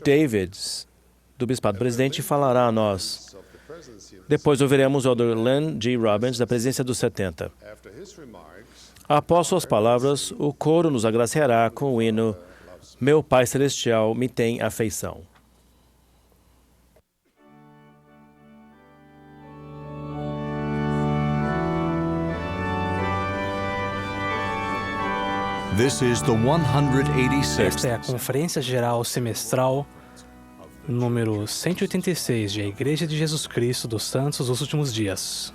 Davids, do Bispado Presidente, falará a nós. Depois ouviremos o Elder Len G. Robbins, da Presidência dos 70. Após suas palavras, o coro nos agraciará com o hino Meu Pai Celestial me tem afeição. This is the 186th. Esta é a Conferência Geral Semestral número 186 de A Igreja de Jesus Cristo dos Santos dos Últimos Dias.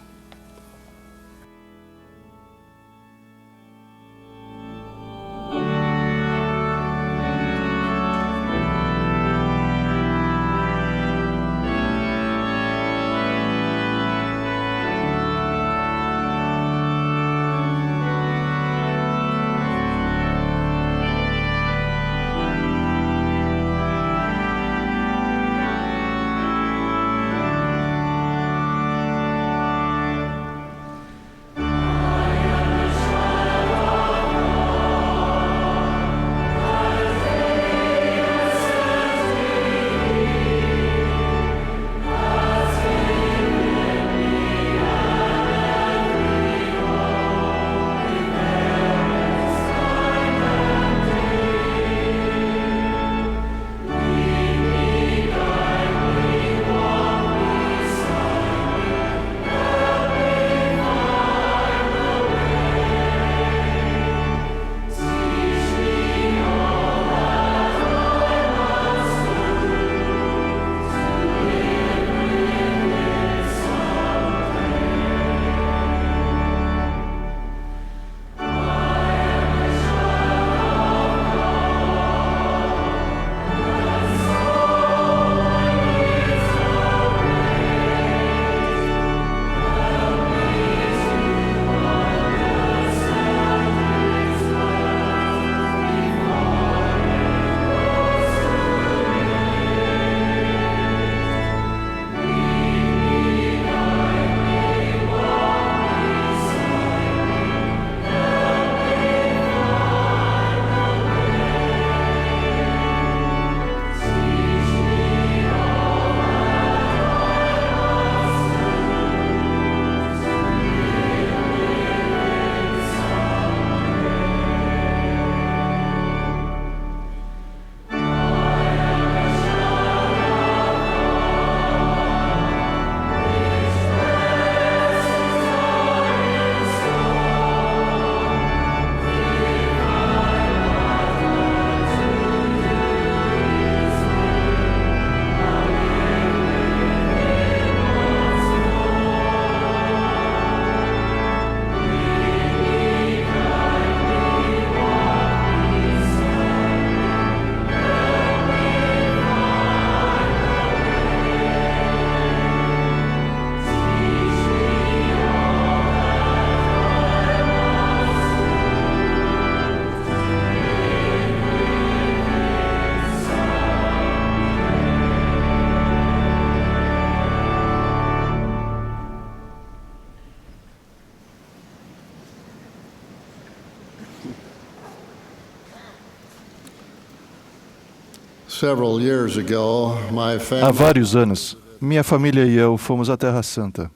Há vários anos, minha família e eu fomos à Terra Santa.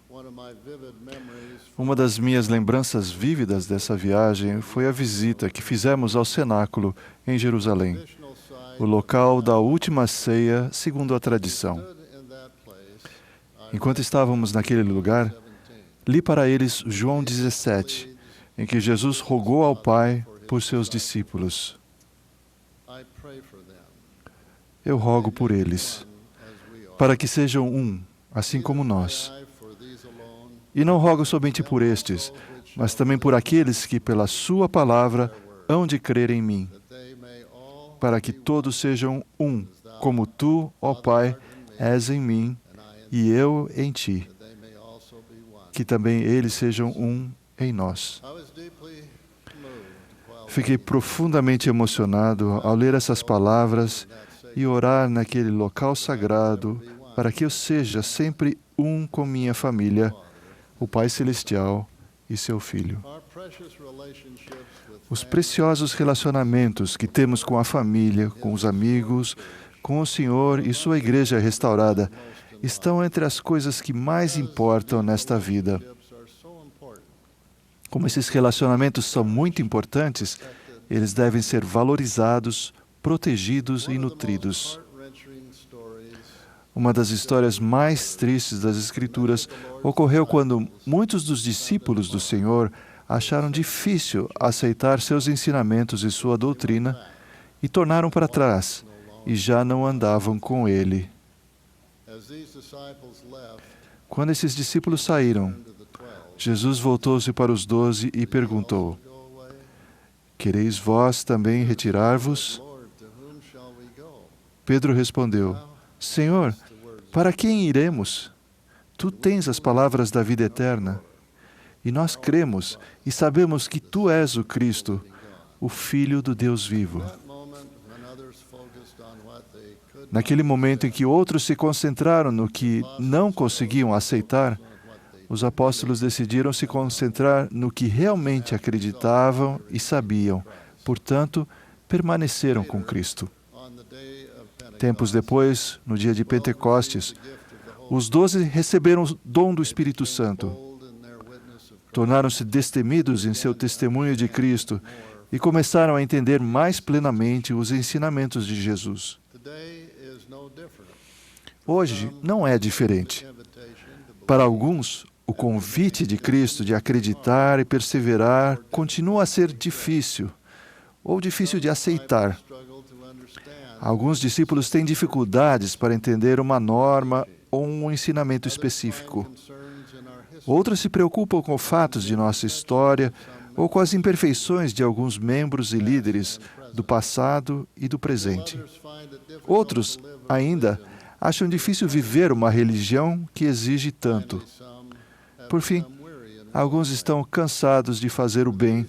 Uma das minhas lembranças vívidas dessa viagem foi a visita que fizemos ao cenáculo em Jerusalém, o local da última ceia segundo a tradição. Enquanto estávamos naquele lugar, li para eles João 17, em que Jesus rogou ao Pai por seus discípulos. Eu rogo por eles, para que sejam um, assim como nós. E não rogo somente por estes, mas também por aqueles que, pela sua palavra, hão de crer em mim, para que todos sejam um, como tu, ó Pai, és em mim e eu em ti. Que também eles sejam um em nós. Fiquei profundamente emocionado ao ler essas palavras e orar naquele local sagrado para que eu seja sempre um com minha família, o Pai Celestial e seu Filho. Os preciosos relacionamentos que temos com a família, com os amigos, com o Senhor e sua igreja restaurada estão entre as coisas que mais importam nesta vida. Como esses relacionamentos são muito importantes, eles devem ser valorizados, protegidos e nutridos. Uma das histórias mais tristes das Escrituras ocorreu quando muitos dos discípulos do Senhor acharam difícil aceitar seus ensinamentos e sua doutrina e tornaram para trás e já não andavam com Ele. Quando esses discípulos saíram, Jesus voltou-se para os 12 e perguntou: Quereis vós também retirar-vos? Pedro respondeu: Senhor, para quem iremos? Tu tens as palavras da vida eterna. E nós cremos e sabemos que Tu és o Cristo, o Filho do Deus vivo. Naquele momento em que outros se concentraram no que não conseguiam aceitar, os apóstolos decidiram se concentrar no que realmente acreditavam e sabiam. Portanto, permaneceram com Cristo. Tempos depois, no dia de Pentecostes, os 12 receberam o dom do Espírito Santo. Tornaram-se destemidos em seu testemunho de Cristo e começaram a entender mais plenamente os ensinamentos de Jesus. Hoje não é diferente. Para alguns, o convite de Cristo de acreditar e perseverar continua a ser difícil, ou difícil de aceitar. Alguns discípulos têm dificuldades para entender uma norma ou um ensinamento específico. Outros se preocupam com fatos de nossa história ou com as imperfeições de alguns membros e líderes do passado e do presente. Outros, ainda, acham difícil viver uma religião que exige tanto. Por fim, alguns estão cansados de fazer o bem.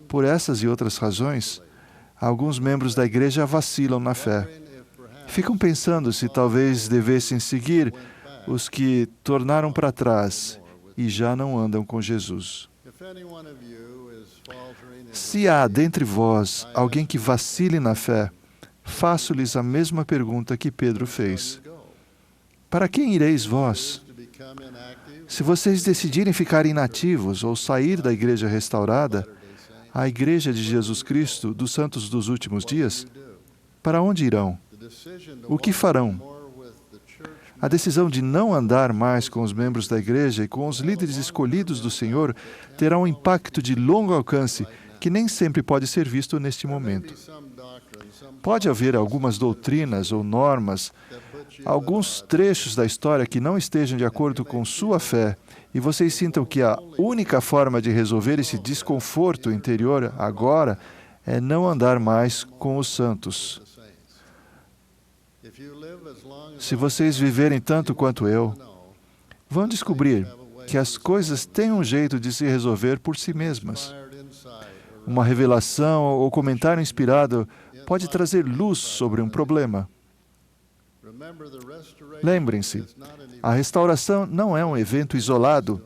Por essas e outras razões, alguns membros da igreja vacilam na fé. Ficam pensando se talvez devessem seguir os que tornaram para trás e já não andam com Jesus. Se há dentre vós alguém que vacile na fé, faço-lhes a mesma pergunta que Pedro fez. Para quem ireis vós? Se vocês decidirem ficar inativos ou sair da igreja restaurada, a igreja de Jesus Cristo dos santos dos últimos dias, para onde irão? O que farão? A decisão de não andar mais com os membros da igreja e com os líderes escolhidos do Senhor terá um impacto de longo alcance que nem sempre pode ser visto neste momento. Pode haver algumas doutrinas ou normas, alguns trechos da história que não estejam de acordo com sua fé e vocês sintam que a única forma de resolver esse desconforto interior agora é não andar mais com os santos. Se vocês viverem tanto quanto eu, vão descobrir que as coisas têm um jeito de se resolver por si mesmas. Uma revelação ou comentário inspirado pode trazer luz sobre um problema. Lembrem-se, a restauração não é um evento isolado,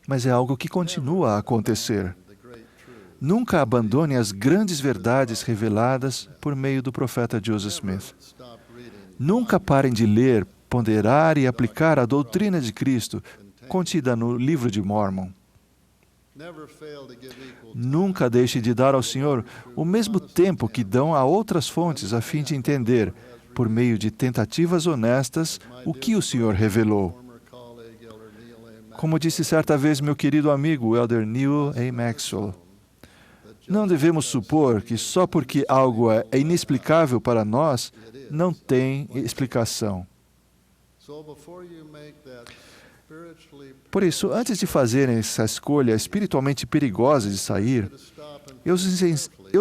mas é algo que continua a acontecer. Nunca abandone as grandes verdades reveladas por meio do profeta Joseph Smith. Nunca parem de ler, ponderar e aplicar a doutrina de Cristo contida no livro de Mormon. Nunca deixe de dar ao Senhor o mesmo tempo que dão a outras fontes a fim de entender, por meio de tentativas honestas, o que o Senhor revelou. Como disse certa vez meu querido amigo Elder Neil A. Maxwell, não devemos supor que só porque algo é inexplicável para nós, não tem explicação. Por isso, antes de fazerem essa escolha espiritualmente perigosa de sair, eu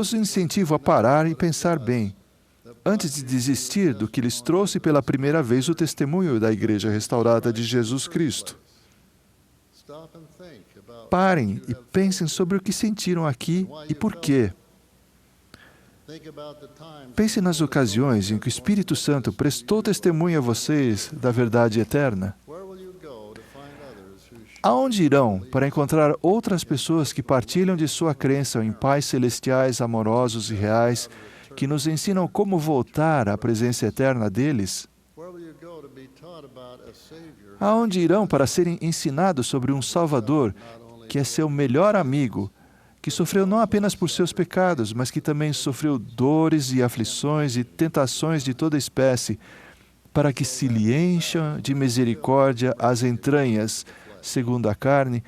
os incentivo a parar e pensar bem, antes de desistir do que lhes trouxe pela primeira vez o testemunho da Igreja Restaurada de Jesus Cristo. Parem e pensem sobre o que sentiram aqui e por quê. Pense nas ocasiões em que o Espírito Santo prestou testemunho a vocês da verdade eterna. Aonde irão para encontrar outras pessoas que partilham de sua crença em pais celestiais, amorosos e reais, que nos ensinam como voltar à presença eterna deles? Aonde irão para serem ensinados sobre um Salvador que é seu melhor amigo, que sofreu não apenas por seus pecados, mas que também sofreu dores e aflições e tentações de toda espécie, para que se lhe encham de misericórdia as entranhas, segundo a carne,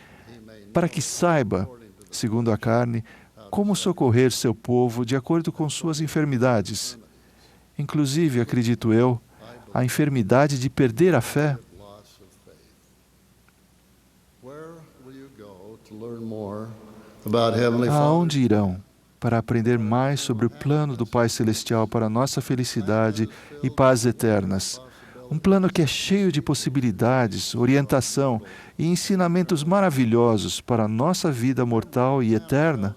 para que saiba, segundo a carne, como socorrer seu povo de acordo com suas enfermidades. Inclusive, acredito eu, a enfermidade de perder a fé. Aonde irão para aprender mais sobre o plano do Pai Celestial para nossa felicidade e paz eternas? Um plano que é cheio de possibilidades, orientação e ensinamentos maravilhosos para a nossa vida mortal e eterna.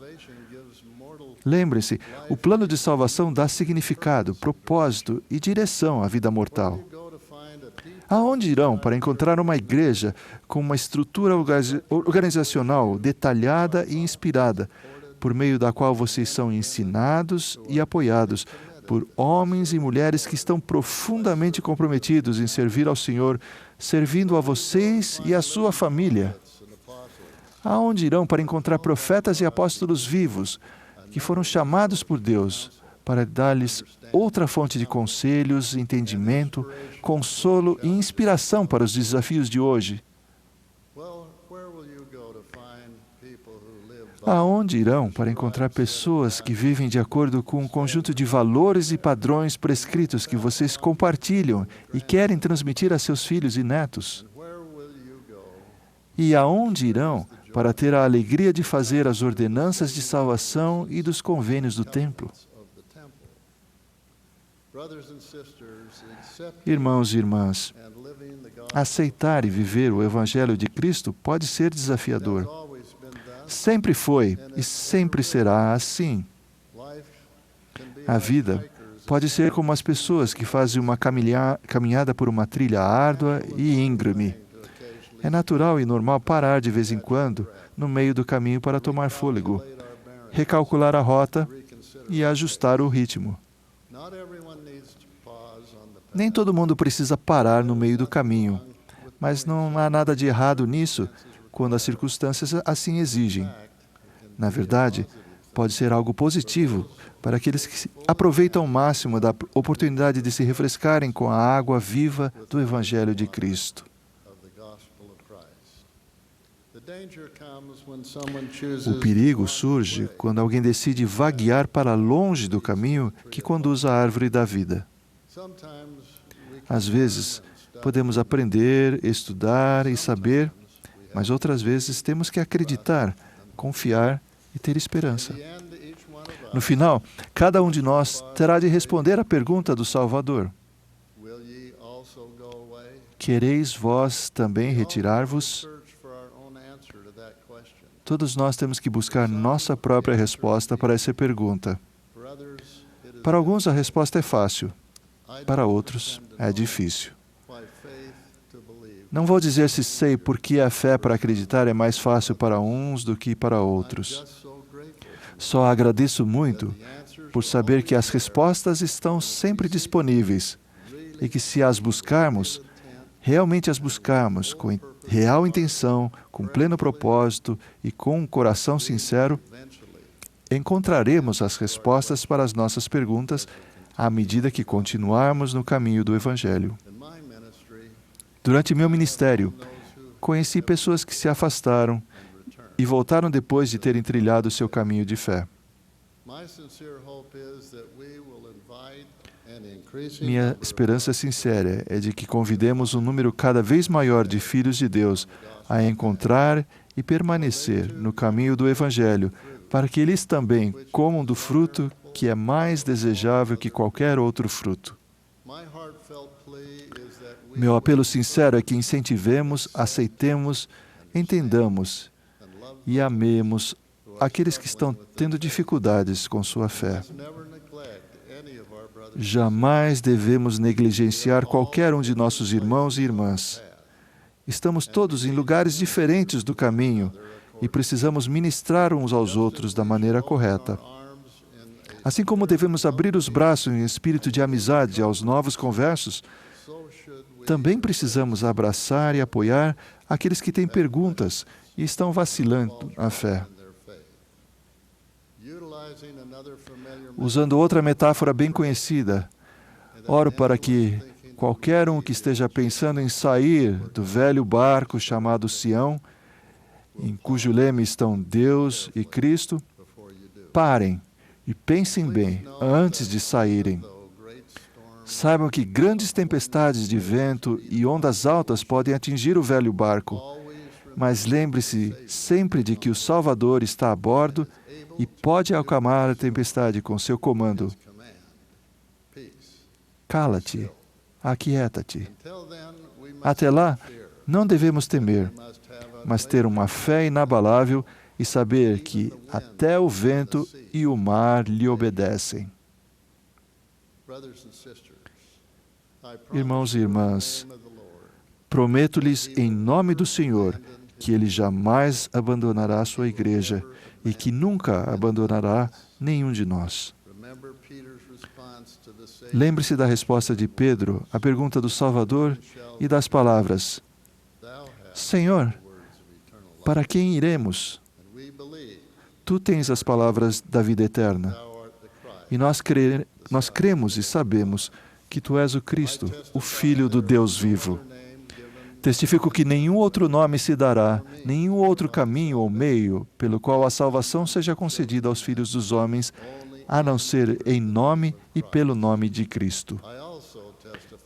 Lembre-se, o plano de salvação dá significado, propósito e direção à vida mortal. Aonde irão para encontrar uma igreja com uma estrutura organizacional detalhada e inspirada, por meio da qual vocês são ensinados e apoiados por homens e mulheres que estão profundamente comprometidos em servir ao Senhor, servindo a vocês e a sua família? Aonde irão para encontrar profetas e apóstolos vivos, que foram chamados por Deus para dar-lhes outra fonte de conselhos, entendimento, consolo e inspiração para os desafios de hoje? Aonde irão para encontrar pessoas que vivem de acordo com um conjunto de valores e padrões prescritos que vocês compartilham e querem transmitir a seus filhos e netos? E aonde irão para ter a alegria de fazer as ordenanças de salvação e dos convênios do templo? Irmãos e irmãs, aceitar e viver o Evangelho de Cristo pode ser desafiador. Sempre foi e sempre será assim. A vida pode ser como as pessoas que fazem uma caminhada por uma trilha árdua e íngreme. É natural e normal parar de vez em quando no meio do caminho para tomar fôlego, recalcular a rota e ajustar o ritmo. Nem todo mundo precisa parar no meio do caminho, mas não há nada de errado nisso quando as circunstâncias assim exigem. Na verdade, pode ser algo positivo para aqueles que aproveitam ao máximo da oportunidade de se refrescarem com a água viva do Evangelho de Cristo. O perigo surge quando alguém decide vaguear para longe do caminho que conduz à árvore da vida. Às vezes, podemos aprender, estudar e saber, mas outras vezes temos que acreditar, confiar e ter esperança. No final, cada um de nós terá de responder à pergunta do Salvador: quereis vós também retirar-vos? Todos nós temos que buscar nossa própria resposta para essa pergunta. Para alguns a resposta é fácil, para outros é difícil. Não vou dizer se sei por que a fé para acreditar é mais fácil para uns do que para outros. Só agradeço muito por saber que as respostas estão sempre disponíveis e que se as buscarmos, realmente as buscarmos com real intenção, com pleno propósito e com um coração sincero, encontraremos as respostas para as nossas perguntas à medida que continuarmos no caminho do Evangelho. Durante meu ministério, conheci pessoas que se afastaram e voltaram depois de terem trilhado seu caminho de fé. Minha esperança sincera é de que convidemos um número cada vez maior de filhos de Deus a encontrar e permanecer no caminho do Evangelho, para que eles também comam do fruto que é mais desejável que qualquer outro fruto. Meu apelo sincero é que incentivemos, aceitemos, entendamos e amemos aqueles que estão tendo dificuldades com sua fé. Jamais devemos negligenciar qualquer um de nossos irmãos e irmãs. Estamos todos em lugares diferentes do caminho e precisamos ministrar uns aos outros da maneira correta. Assim como devemos abrir os braços em espírito de amizade aos novos conversos, também precisamos abraçar e apoiar aqueles que têm perguntas e estão vacilando na fé. Usando outra metáfora bem conhecida, oro para que qualquer um que esteja pensando em sair do velho barco chamado Sião, em cujo leme estão Deus e Cristo, parem e pensem bem antes de saírem. Saibam que grandes tempestades de vento e ondas altas podem atingir o velho barco, mas lembre-se sempre de que o Salvador está a bordo e pode acalmar a tempestade com seu comando. Cala-te, aquieta-te. Até lá, não devemos temer, mas ter uma fé inabalável e saber que até o vento e o mar lhe obedecem. Irmãos e irmãs, prometo-lhes em nome do Senhor que Ele jamais abandonará a sua igreja e que nunca abandonará nenhum de nós. Lembre-se da resposta de Pedro à pergunta do Salvador e das palavras: Senhor, para quem iremos? Tu tens as palavras da vida eterna. E nós cremos e sabemos que Tu és o Cristo, o Filho do Deus vivo. Testifico que nenhum outro nome se dará, nenhum outro caminho ou meio pelo qual a salvação seja concedida aos filhos dos homens, a não ser em nome e pelo nome de Cristo.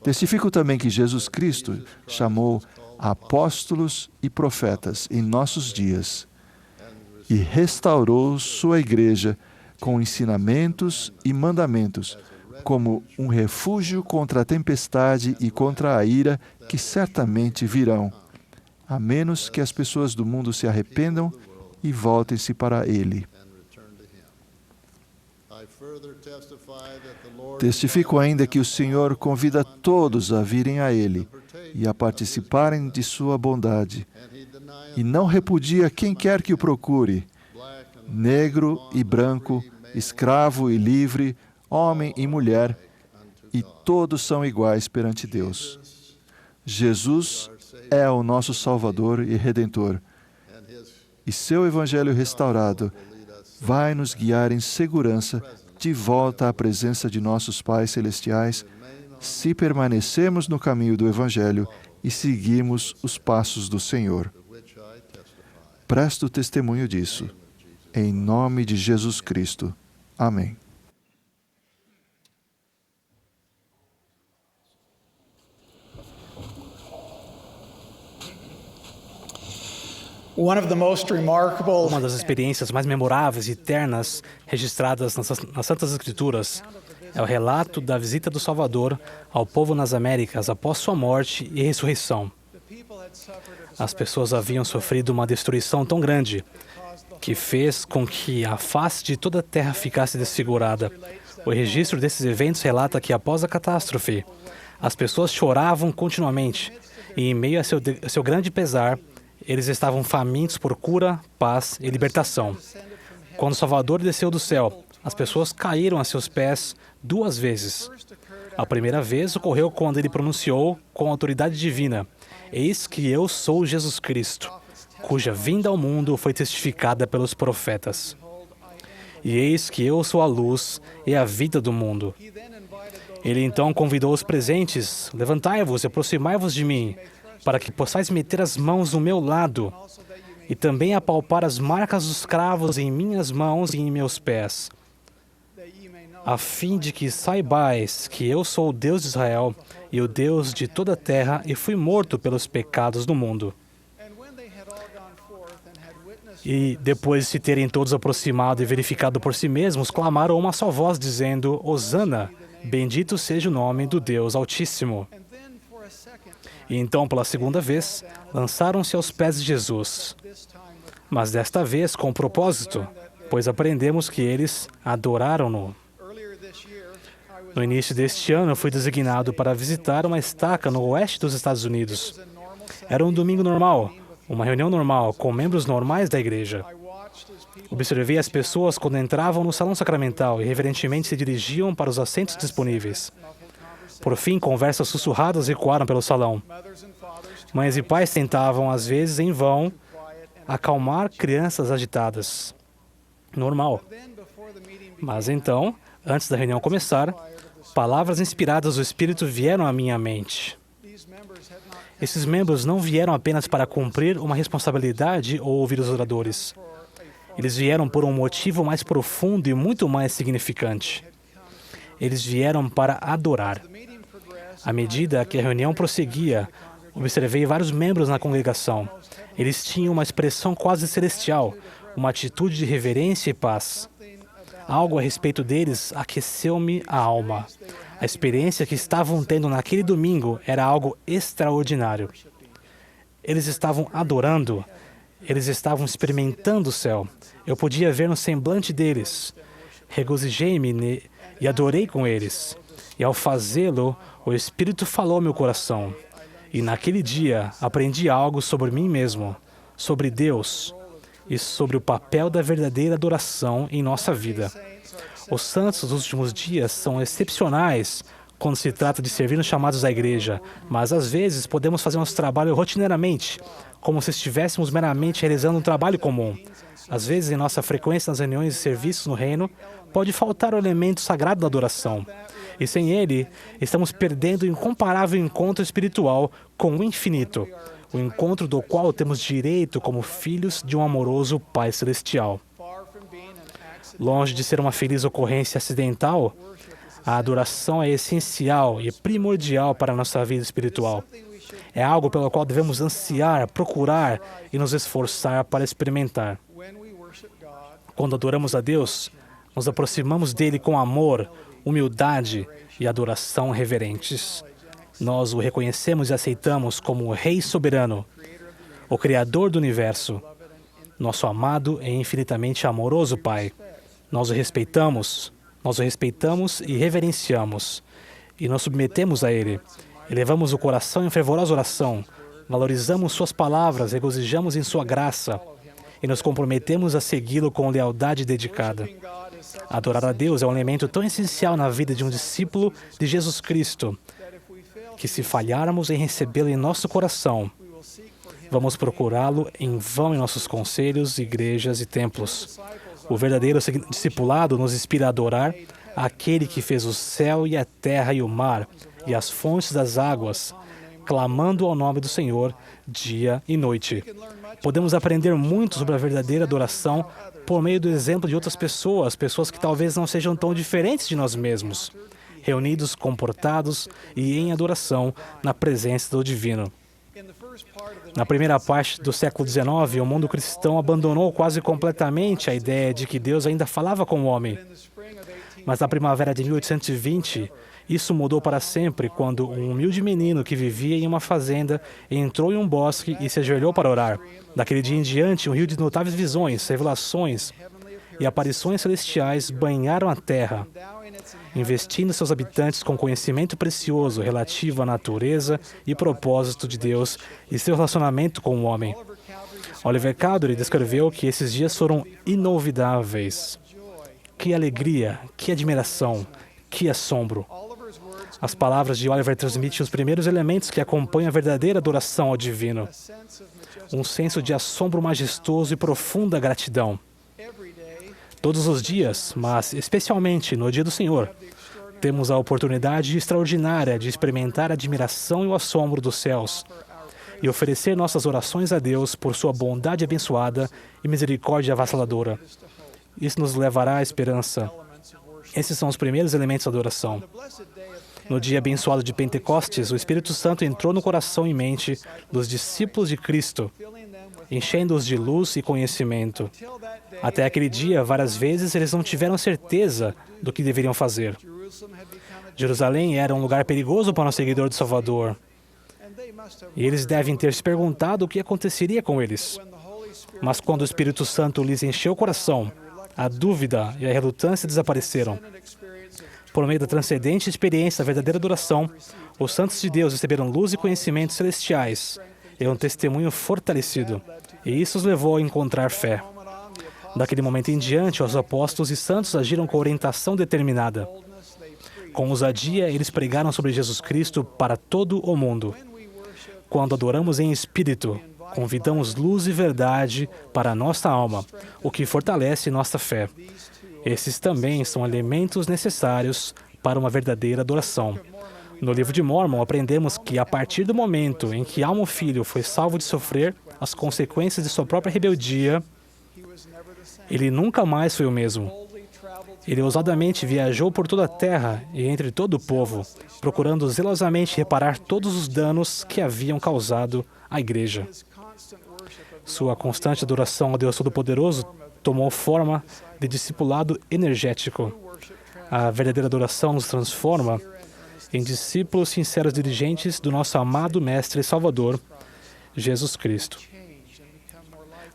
Testifico também que Jesus Cristo chamou apóstolos e profetas em nossos dias e restaurou sua igreja com ensinamentos e mandamentos, como um refúgio contra a tempestade e contra a ira que certamente virão, a menos que as pessoas do mundo se arrependam e voltem-se para Ele. Testifico ainda que o Senhor convida todos a virem a Ele e a participarem de sua bondade, e não repudia quem quer que o procure, negro e branco, escravo e livre, homem e mulher, e todos são iguais perante Deus. Jesus é o nosso Salvador e Redentor, e seu Evangelho restaurado vai nos guiar em segurança de volta à presença de nossos pais celestiais, se permanecermos no caminho do Evangelho e seguirmos os passos do Senhor. Presto testemunho disso, em nome de Jesus Cristo. Amém. Uma das experiências mais memoráveis e eternas registradas nas Santas Escrituras é o relato da visita do Salvador ao povo nas Américas após sua morte e ressurreição. As pessoas haviam sofrido uma destruição tão grande que fez com que a face de toda a terra ficasse desfigurada. O registro desses eventos relata que após a catástrofe, as pessoas choravam continuamente e, em meio a seu grande pesar, eles estavam famintos por cura, paz e libertação. Quando o Salvador desceu do céu, as pessoas caíram a seus pés 2 vezes. A primeira vez ocorreu quando ele pronunciou com autoridade divina: "Eis que eu sou Jesus Cristo, cuja vinda ao mundo foi testificada pelos profetas. E eis que eu sou a luz e a vida do mundo." Ele então convidou os presentes: "Levantai-vos e aproximai-vos de mim, para que possais meter as mãos no meu lado, e também apalpar as marcas dos cravos em minhas mãos e em meus pés, a fim de que saibais que eu sou o Deus de Israel e o Deus de toda a terra, e fui morto pelos pecados do mundo." E depois de se terem todos aproximado e verificado por si mesmos, clamaram a uma só voz, dizendo: "Hosana, bendito seja o nome do Deus Altíssimo." E então, pela segunda vez, lançaram-se aos pés de Jesus. Mas desta vez com propósito, pois aprendemos que eles adoraram-no. No início deste ano, eu fui designado para visitar uma estaca no oeste dos Estados Unidos. Era um domingo normal, uma reunião normal, com membros normais da igreja. Observei as pessoas quando entravam no salão sacramental e reverentemente se dirigiam para os assentos disponíveis. Por fim, conversas sussurradas ecoaram pelo salão. Mães e pais tentavam, às vezes em vão, acalmar crianças agitadas. Normal. Mas então, antes da reunião começar, palavras inspiradas do Espírito vieram à minha mente. Esses membros não vieram apenas para cumprir uma responsabilidade ou ouvir os oradores. Eles vieram por um motivo mais profundo e muito mais significante. Eles vieram para adorar. À medida que a reunião prosseguia, observei vários membros na congregação. Eles tinham uma expressão quase celestial, uma atitude de reverência e paz. Algo a respeito deles aqueceu-me a alma. A experiência que estavam tendo naquele domingo era algo extraordinário. Eles estavam adorando, eles estavam experimentando o céu. Eu podia ver no semblante deles. Regozijei-me e adorei com eles. E ao fazê-lo, o Espírito falou ao meu coração. E naquele dia, aprendi algo sobre mim mesmo, sobre Deus e sobre o papel da verdadeira adoração em nossa vida. Os santos dos últimos dias são excepcionais quando se trata de servir nos chamados da igreja, mas às vezes podemos fazer nosso trabalho rotineiramente, como se estivéssemos meramente realizando um trabalho comum. Às vezes, em nossa frequência nas reuniões e serviços no reino, pode faltar o elemento sagrado da adoração. E sem ele, estamos perdendo o incomparável encontro espiritual com o infinito, o encontro do qual temos direito como filhos de um amoroso Pai Celestial. Longe de ser uma feliz ocorrência acidental, a adoração é essencial e primordial para a nossa vida espiritual. É algo pelo qual devemos ansiar, procurar e nos esforçar para experimentar. Quando adoramos a Deus, nos aproximamos dele com amor, humildade e adoração reverentes. Nós o reconhecemos e aceitamos como o Rei soberano, o Criador do universo, nosso amado e infinitamente amoroso Pai. Nós o respeitamos e reverenciamos, e nos submetemos a Ele. Elevamos o coração em fervorosa oração, valorizamos Suas palavras, regozijamos em Sua graça, e nos comprometemos a segui-lo com lealdade dedicada. Adorar a Deus é um elemento tão essencial na vida de um discípulo de Jesus Cristo, que se falharmos em recebê-lo em nosso coração, vamos procurá-lo em vão em nossos conselhos, igrejas e templos. O verdadeiro discipulado nos inspira a adorar aquele que fez o céu e a terra e o mar e as fontes das águas, clamando ao nome do Senhor dia e noite. Podemos aprender muito sobre a verdadeira adoração por meio do exemplo de outras pessoas que talvez não sejam tão diferentes de nós mesmos, reunidos, comportados e em adoração na presença do Divino. Na primeira parte do século XIX, o mundo cristão abandonou quase completamente a ideia de que Deus ainda falava com o homem. Mas na primavera de 1820, isso mudou para sempre quando um humilde menino que vivia em uma fazenda entrou em um bosque e se ajoelhou para orar. Daquele dia em diante, um rio de notáveis visões, revelações e aparições celestiais banharam a terra, investindo seus habitantes com conhecimento precioso relativo à natureza e propósito de Deus e seu relacionamento com o homem. Oliver Cowdery descreveu que esses dias foram inolvidáveis. Que alegria, que admiração, que assombro. As palavras de Oliver transmitem os primeiros elementos que acompanham a verdadeira adoração ao Divino. Um senso de assombro majestoso e profunda gratidão. Todos os dias, mas especialmente no dia do Senhor, temos a oportunidade extraordinária de experimentar a admiração e o assombro dos céus e oferecer nossas orações a Deus por sua bondade abençoada e misericórdia avassaladora. Isso nos levará à esperança. Esses são os primeiros elementos da adoração. No dia abençoado de Pentecostes, o Espírito Santo entrou no coração e mente dos discípulos de Cristo, enchendo-os de luz e conhecimento. Até aquele dia, várias vezes, eles não tiveram certeza do que deveriam fazer. Jerusalém era um lugar perigoso para um seguidor do Salvador. E eles devem ter se perguntado o que aconteceria com eles. Mas quando o Espírito Santo lhes encheu o coração, a dúvida e a relutância desapareceram. Por meio da transcendente experiência da verdadeira adoração, os santos de Deus receberam luz e conhecimentos celestiais e um testemunho fortalecido. E isso os levou a encontrar fé. Daquele momento em diante, os apóstolos e santos agiram com orientação determinada. Com ousadia, eles pregaram sobre Jesus Cristo para todo o mundo. Quando adoramos em espírito, convidamos luz e verdade para a nossa alma, o que fortalece nossa fé. Esses também são elementos necessários para uma verdadeira adoração. No livro de Mórmon, aprendemos que a partir do momento em que Alma Filho foi salvo de sofrer as consequências de sua própria rebeldia, ele nunca mais foi o mesmo. Ele ousadamente viajou por toda a terra e entre todo o povo, procurando zelosamente reparar todos os danos que haviam causado à igreja. Sua constante adoração ao Deus Todo-Poderoso tomou forma de discipulado energético. A verdadeira adoração nos transforma em discípulos sinceros dirigentes do nosso amado Mestre e Salvador, Jesus Cristo.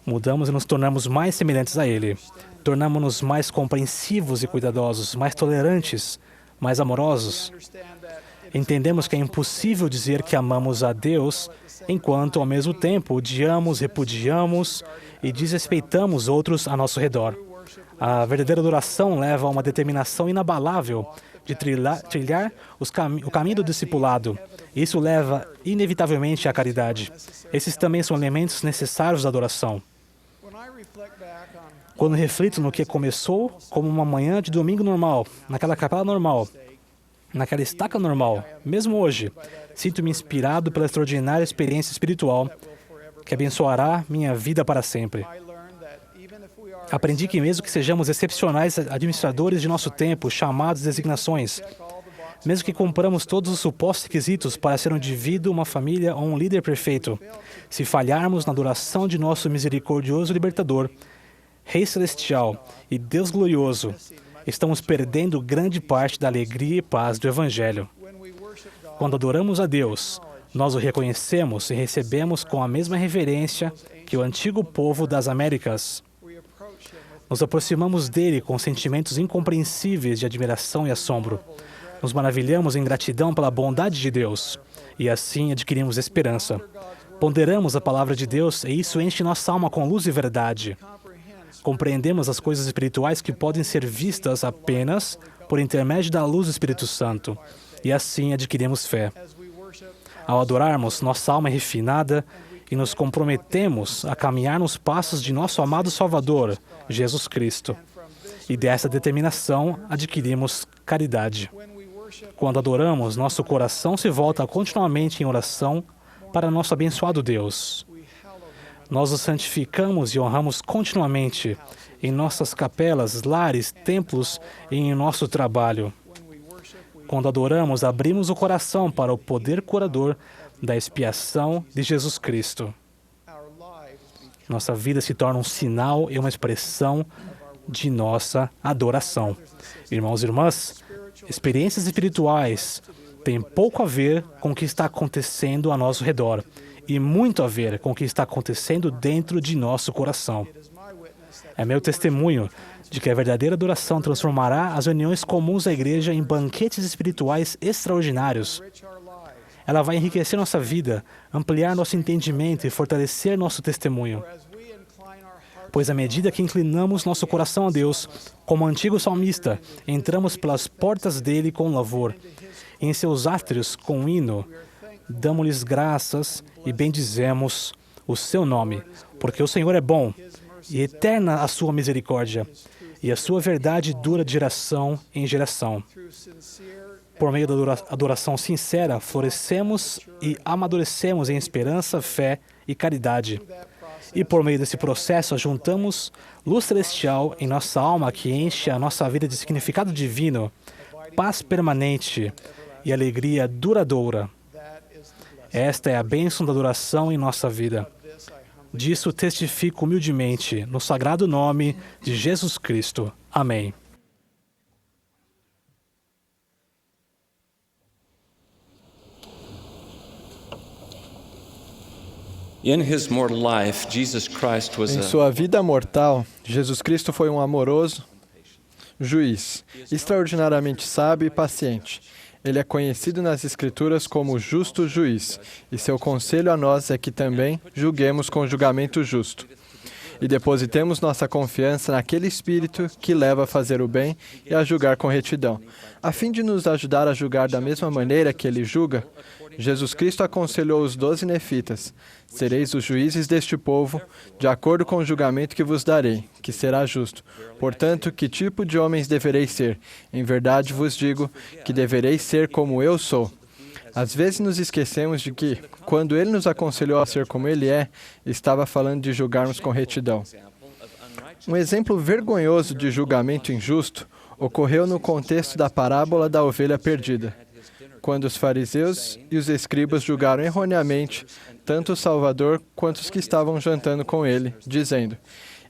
Mudamos e nos tornamos mais semelhantes a Ele. Tornamos-nos mais compreensivos e cuidadosos, mais tolerantes, mais amorosos. Entendemos que é impossível dizer que amamos a Deus enquanto, ao mesmo tempo, odiamos, repudiamos e desrespeitamos outros a nosso redor. A verdadeira adoração leva a uma determinação inabalável de trilhar o caminho do discipulado. Isso leva, inevitavelmente, à caridade. Esses também são elementos necessários da adoração. Quando reflito no que começou como uma manhã de domingo normal, naquela capela normal, naquela estaca normal, mesmo hoje, sinto-me inspirado pela extraordinária experiência espiritual que abençoará minha vida para sempre. Aprendi que mesmo que sejamos excepcionais administradores de nosso tempo, chamados e designações, mesmo que cumpramos todos os supostos requisitos para ser um indivíduo, uma família ou um líder perfeito, se falharmos na adoração de nosso misericordioso libertador, Rei Celestial e Deus Glorioso, estamos perdendo grande parte da alegria e paz do Evangelho. Quando adoramos a Deus, nós o reconhecemos e recebemos com a mesma reverência que o antigo povo das Américas. Nos aproximamos dele com sentimentos incompreensíveis de admiração e assombro. Nos maravilhamos em gratidão pela bondade de Deus e assim adquirimos esperança. Ponderamos a palavra de Deus e isso enche nossa alma com luz e verdade. Compreendemos as coisas espirituais que podem ser vistas apenas por intermédio da luz do Espírito Santo e assim adquirimos fé. Ao adorarmos, nossa alma é refinada e nos comprometemos a caminhar nos passos de nosso amado Salvador, Jesus Cristo. E dessa determinação adquirimos caridade. Quando adoramos, nosso coração se volta continuamente em oração para nosso abençoado Deus. Nós o santificamos e honramos continuamente em nossas capelas, lares, templos e em nosso trabalho. Quando adoramos, abrimos o coração para o poder curador da expiação de Jesus Cristo. Nossa vida se torna um sinal e uma expressão de nossa adoração. Irmãos e irmãs, experiências espirituais têm pouco a ver com o que está acontecendo ao nosso redor e muito a ver com o que está acontecendo dentro de nosso coração. É meu testemunho de que a verdadeira adoração transformará as reuniões comuns da igreja em banquetes espirituais extraordinários. Ela vai enriquecer nossa vida, ampliar nosso entendimento e fortalecer nosso testemunho. Pois à medida que inclinamos nosso coração a Deus, como o antigo salmista, entramos pelas portas dele com louvor, em seus átrios com hino, damos-lhes graças e bendizemos o seu nome, porque o Senhor é bom e eterna a sua misericórdia, e a sua verdade dura de geração em geração. Por meio da adoração sincera, florescemos e amadurecemos em esperança, fé e caridade. E por meio desse processo, juntamos luz celestial em nossa alma que enche a nossa vida de significado divino, paz permanente e alegria duradoura. Esta é a bênção da adoração em nossa vida. Disso testifico humildemente, no sagrado nome de Jesus Cristo. Amém. Em sua vida mortal, Jesus Cristo foi um amoroso juiz, extraordinariamente sábio e paciente. Ele é conhecido nas Escrituras como o justo juiz, e seu conselho a nós é que também julguemos com julgamento justo. E depositemos nossa confiança naquele Espírito que leva a fazer o bem e a julgar com retidão. A fim de nos ajudar a julgar da mesma maneira que ele julga, Jesus Cristo aconselhou os 12 nefitas: sereis os juízes deste povo, de acordo com o julgamento que vos darei, que será justo. Portanto, que tipo de homens devereis ser? Em verdade vos digo que devereis ser como eu sou. Às vezes nos esquecemos de que, quando ele nos aconselhou a ser como ele é, estava falando de julgarmos com retidão. Um exemplo vergonhoso de julgamento injusto ocorreu no contexto da parábola da ovelha perdida, quando os fariseus e os escribas julgaram erroneamente tanto o Salvador quanto os que estavam jantando com ele, dizendo: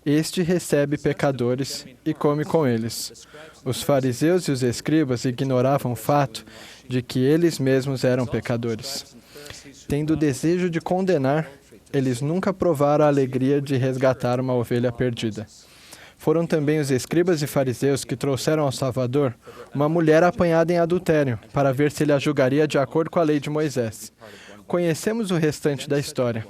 este recebe pecadores e come com eles. Os fariseus e os escribas ignoravam o fato de que eles mesmos eram pecadores. Tendo o desejo de condenar, eles nunca provaram a alegria de resgatar uma ovelha perdida. Foram também os escribas e fariseus que trouxeram ao Salvador uma mulher apanhada em adultério, para ver se ele a julgaria de acordo com a lei de Moisés. Conhecemos o restante da história.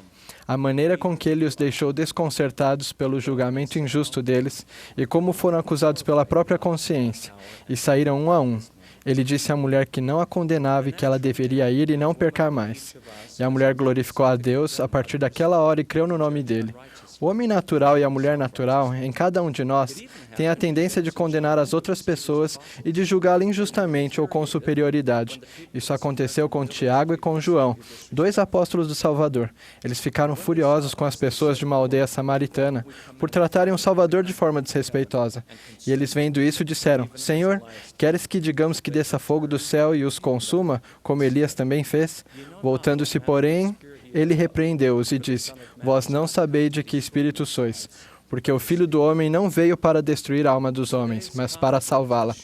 A maneira com que ele os deixou desconcertados pelo julgamento injusto deles e como foram acusados pela própria consciência, e saíram um a um. Ele disse à mulher que não a condenava e que ela deveria ir e não pecar mais. E a mulher glorificou a Deus a partir daquela hora e creu no nome dele. O homem natural e a mulher natural, em cada um de nós, tem a tendência de condenar as outras pessoas e de julgá-la injustamente ou com superioridade. Isso aconteceu com Tiago e com João, 2 apóstolos do Salvador. Eles ficaram furiosos com as pessoas de uma aldeia samaritana por tratarem o Salvador de forma desrespeitosa. E eles, vendo isso, disseram: Senhor, queres que digamos que desça fogo do céu e os consuma, como Elias também fez? Voltando-se, porém, ele repreendeu-os e disse: vós não sabeis de que espírito sois, porque o Filho do Homem não veio para destruir a alma dos homens, mas para salvá-la.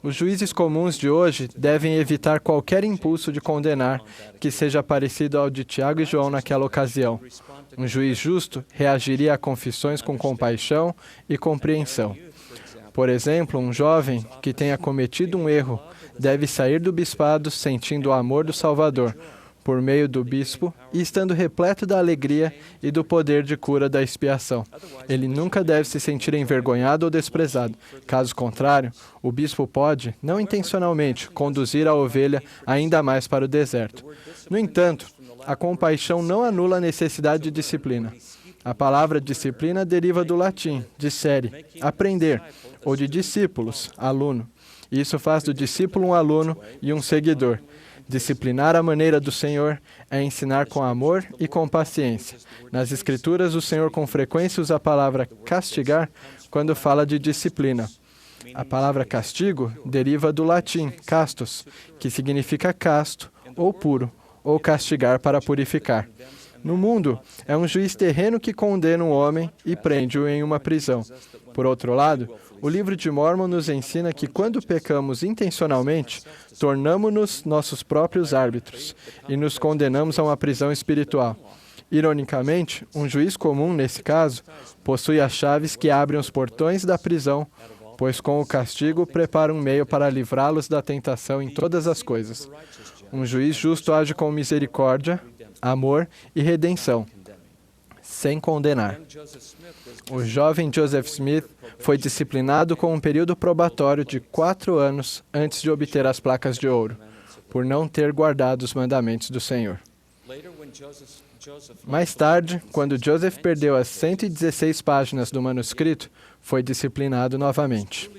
Os juízes comuns de hoje devem evitar qualquer impulso de condenar que seja parecido ao de Tiago e João naquela ocasião. Um juiz justo reagiria a confissões com compaixão e compreensão. Por exemplo, um jovem que tenha cometido um erro deve sair do bispado sentindo o amor do Salvador, por meio do bispo, e estando repleto da alegria e do poder de cura da expiação. Ele nunca deve se sentir envergonhado ou desprezado. Caso contrário, o bispo pode, não intencionalmente, conduzir a ovelha ainda mais para o deserto. No entanto, a compaixão não anula a necessidade de disciplina. A palavra disciplina deriva do latim, discere, aprender, ou de discípulos, aluno. Isso faz do discípulo um aluno e um seguidor. Disciplinar a maneira do Senhor é ensinar com amor e com paciência. Nas Escrituras, o Senhor com frequência usa a palavra castigar quando fala de disciplina. A palavra castigo deriva do latim castos, que significa casto ou puro, ou castigar para purificar. No mundo, é um juiz terreno que condena um homem e prende-o em uma prisão. Por outro lado, o livro de Mórmon nos ensina que quando pecamos intencionalmente, tornamo-nos nossos próprios árbitros e nos condenamos a uma prisão espiritual. Ironicamente, um juiz comum, nesse caso, possui as chaves que abrem os portões da prisão, pois com o castigo prepara um meio para livrá-los da tentação em todas as coisas. Um juiz justo age com misericórdia, amor e redenção, sem condenar. O jovem Joseph Smith foi disciplinado com um período probatório de 4 anos antes de obter as placas de ouro, por não ter guardado os mandamentos do Senhor. Mais tarde, quando Joseph perdeu as 116 páginas do manuscrito, foi disciplinado novamente.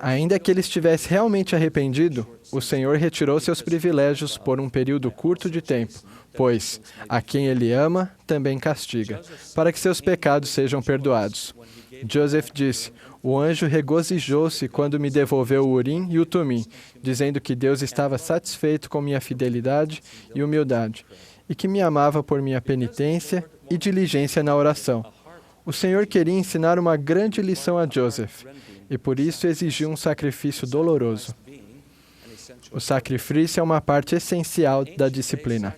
Ainda que ele estivesse realmente arrependido, o Senhor retirou seus privilégios por um período curto de tempo, pois a quem ele ama também castiga, para que seus pecados sejam perdoados. Joseph disse: o anjo regozijou-se quando me devolveu o Urim e o Tumim, dizendo que Deus estava satisfeito com minha fidelidade e humildade, e que me amava por minha penitência e diligência na oração. O Senhor queria ensinar uma grande lição a Joseph, e por isso exigiu um sacrifício doloroso. O sacrifício é uma parte essencial da disciplina.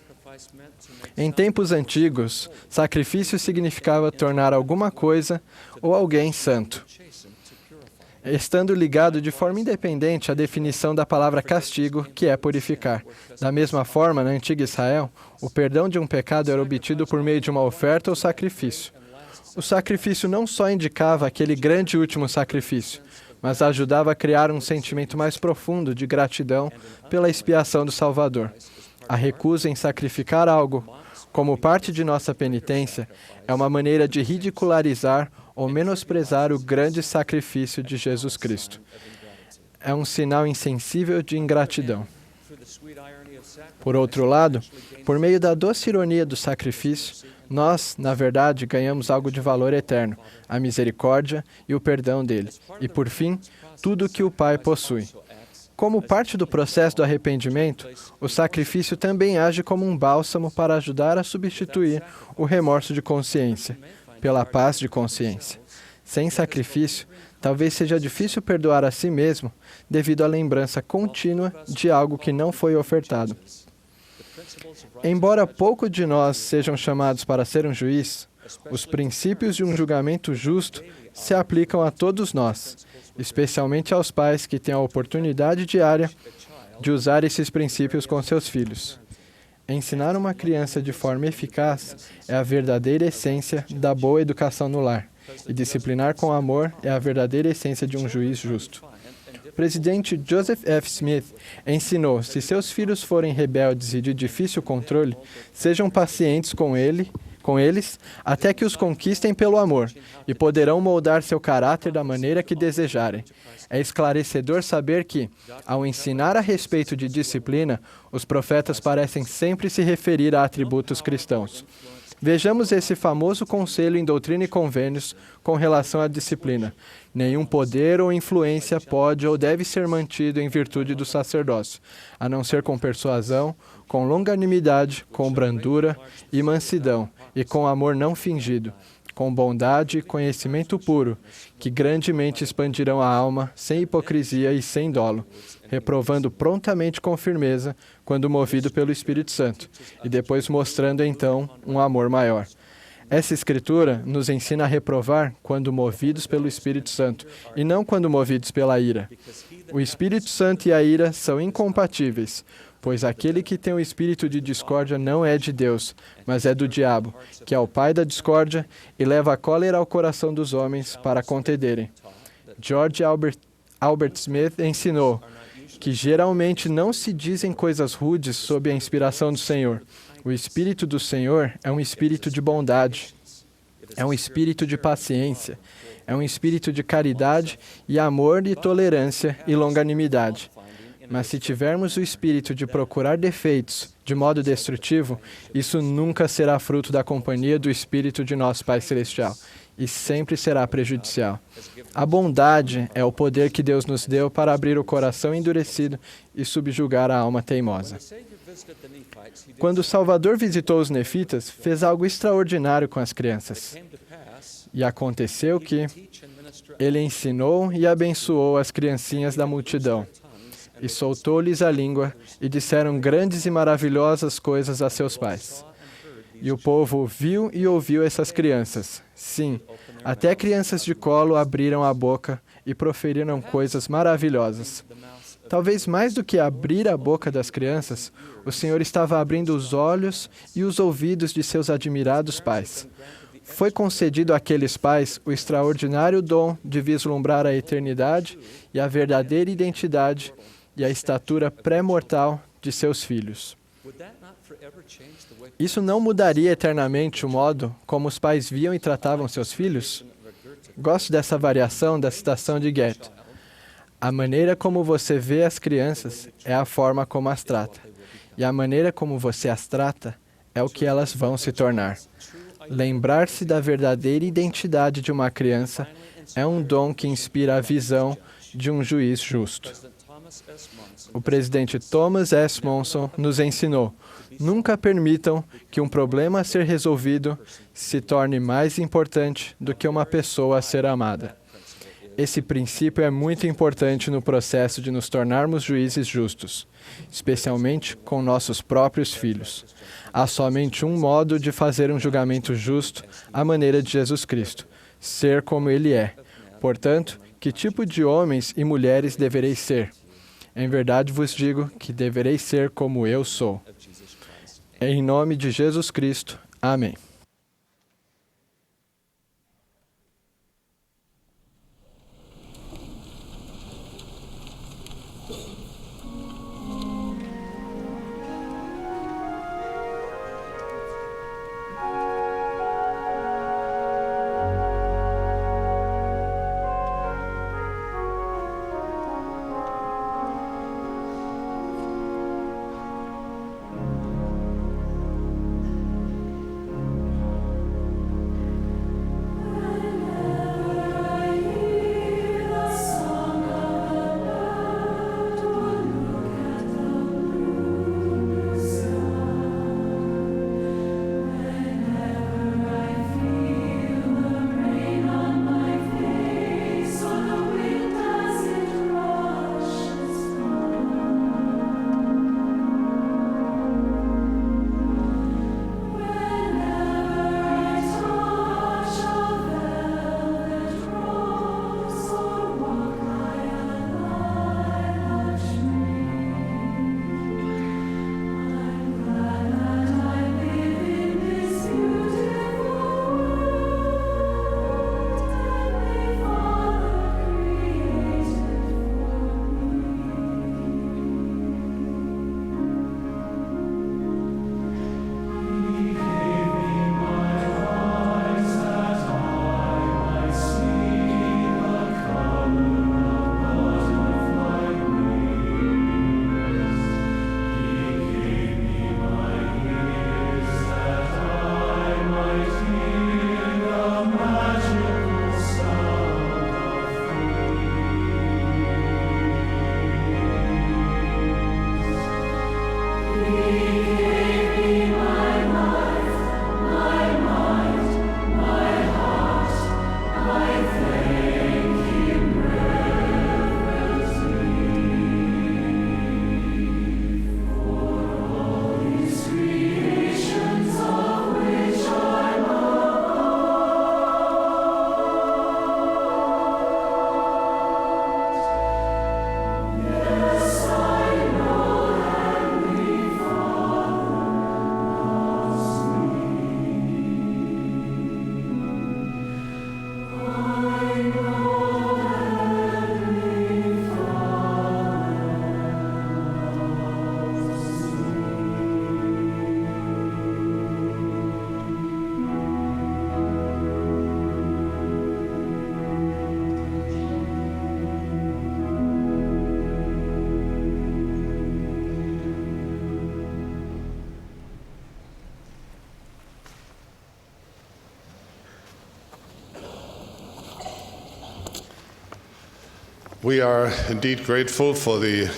Em tempos antigos, sacrifício significava tornar alguma coisa ou alguém santo, estando ligado de forma independente à definição da palavra castigo, que é purificar. Da mesma forma, na antiga Israel, o perdão de um pecado era obtido por meio de uma oferta ou sacrifício. O sacrifício não só indicava aquele grande último sacrifício, mas ajudava a criar um sentimento mais profundo de gratidão pela expiação do Salvador. A recusa em sacrificar algo como parte de nossa penitência é uma maneira de ridicularizar ou menosprezar o grande sacrifício de Jesus Cristo. É um sinal insensível de ingratidão. Por outro lado, por meio da doce ironia do sacrifício, nós, na verdade, ganhamos algo de valor eterno, a misericórdia e o perdão dele, e, por fim, tudo o que o Pai possui. Como parte do processo do arrependimento, o sacrifício também age como um bálsamo para ajudar a substituir o remorso de consciência pela paz de consciência. Sem sacrifício, talvez seja difícil perdoar a si mesmo devido à lembrança contínua de algo que não foi ofertado. Embora pouco de nós sejam chamados para ser um juiz, os princípios de um julgamento justo se aplicam a todos nós, especialmente aos pais que têm a oportunidade diária de usar esses princípios com seus filhos. Ensinar uma criança de forma eficaz é a verdadeira essência da boa educação no lar, e disciplinar com amor é a verdadeira essência de um juiz justo. O presidente Joseph F. Smith ensinou: se seus filhos forem rebeldes e de difícil controle, sejam pacientes com eles até que os conquistem pelo amor, e poderão moldar seu caráter da maneira que desejarem. É esclarecedor saber que, ao ensinar a respeito de disciplina, os profetas parecem sempre se referir a atributos cristãos. Vejamos esse famoso conselho em Doutrina e Convênios com relação à disciplina. Nenhum poder ou influência pode ou deve ser mantido em virtude do sacerdócio, a não ser com persuasão, com longanimidade, com brandura e mansidão, e com amor não fingido, com bondade e conhecimento puro, que grandemente expandirão a alma, sem hipocrisia e sem dolo, reprovando prontamente com firmeza, quando movido pelo Espírito Santo, e depois mostrando então um amor maior. Essa Escritura nos ensina a reprovar quando movidos pelo Espírito Santo, e não quando movidos pela ira. O Espírito Santo e a ira são incompatíveis, pois aquele que tem o espírito de discórdia não é de Deus, mas é do diabo, que é o pai da discórdia e leva a cólera ao coração dos homens para contenderem. George Albert Smith ensinou que geralmente não se dizem coisas rudes sob a inspiração do Senhor. O Espírito do Senhor é um espírito de bondade, é um espírito de paciência, é um espírito de caridade e amor e tolerância e longanimidade. Mas se tivermos o espírito de procurar defeitos de modo destrutivo, isso nunca será fruto da companhia do Espírito de nosso Pai Celestial, e sempre será prejudicial. A bondade é o poder que Deus nos deu para abrir o coração endurecido e subjugar a alma teimosa. Quando o Salvador visitou os nefitas, fez algo extraordinário com as crianças. E aconteceu que ele ensinou e abençoou as criancinhas da multidão, e soltou-lhes a língua, e disseram grandes e maravilhosas coisas a seus pais. E o povo viu e ouviu essas crianças. Sim, até crianças de colo abriram a boca e proferiram coisas maravilhosas. Talvez mais do que abrir a boca das crianças, o Senhor estava abrindo os olhos e os ouvidos de seus admirados pais. Foi concedido àqueles pais o extraordinário dom de vislumbrar a eternidade e a verdadeira identidade e a estatura pré-mortal de seus filhos. Isso não mudaria eternamente o modo como os pais viam e tratavam seus filhos? Gosto dessa variação da citação de Goethe. A maneira como você vê as crianças é a forma como as trata. E a maneira como você as trata é o que elas vão se tornar. Lembrar-se da verdadeira identidade de uma criança é um dom que inspira a visão de um juiz justo. O presidente Thomas S. Monson nos ensinou: nunca permitam que um problema a ser resolvido se torne mais importante do que uma pessoa a ser amada. Esse princípio é muito importante no processo de nos tornarmos juízes justos, especialmente com nossos próprios filhos. Há somente um modo de fazer um julgamento justo à maneira de Jesus Cristo, ser como Ele é. Portanto, que tipo de homens e mulheres devereis ser? Em verdade vos digo que devereis ser como eu sou. Em nome de Jesus Cristo. Amém. We are indeed grateful to the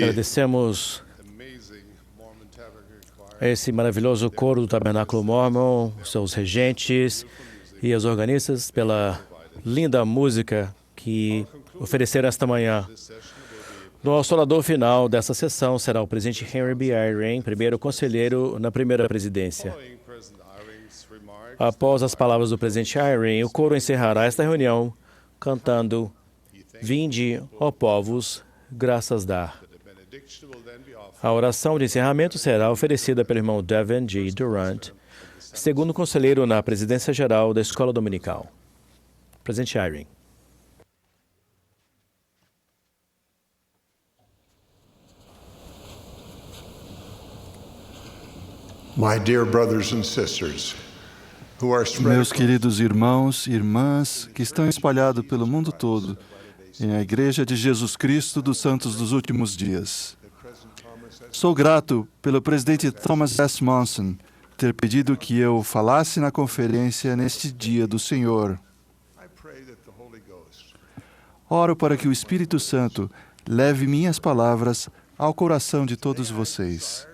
Agradecemos amazing Mormon Tabernacle Choir. a esse maravilhoso coro do Tabernáculo Mormon, seus regentes e os organistas pela linda música que ofereceram esta manhã. Nosso orador final dessa sessão será o presidente Henry B. Eyring, primeiro conselheiro na primeira presidência. Após as palavras do presidente Eyring, o coro encerrará esta reunião cantando "Vinde, ó povos, graças dar". A oração de encerramento será oferecida pelo irmão Devin G. Durant, segundo conselheiro na presidência geral da Escola Dominical. Presidente Eyring. My dear brothers and sisters, who are Meus queridos irmãos e irmãs que estão espalhados pelo mundo todo, em a Igreja de Jesus Cristo dos Santos dos Últimos Dias. Sou grato pelo presidente Thomas S. Monson ter pedido que eu falasse na conferência neste dia do Senhor. Oro para que o Espírito Santo leve minhas palavras ao coração de todos vocês.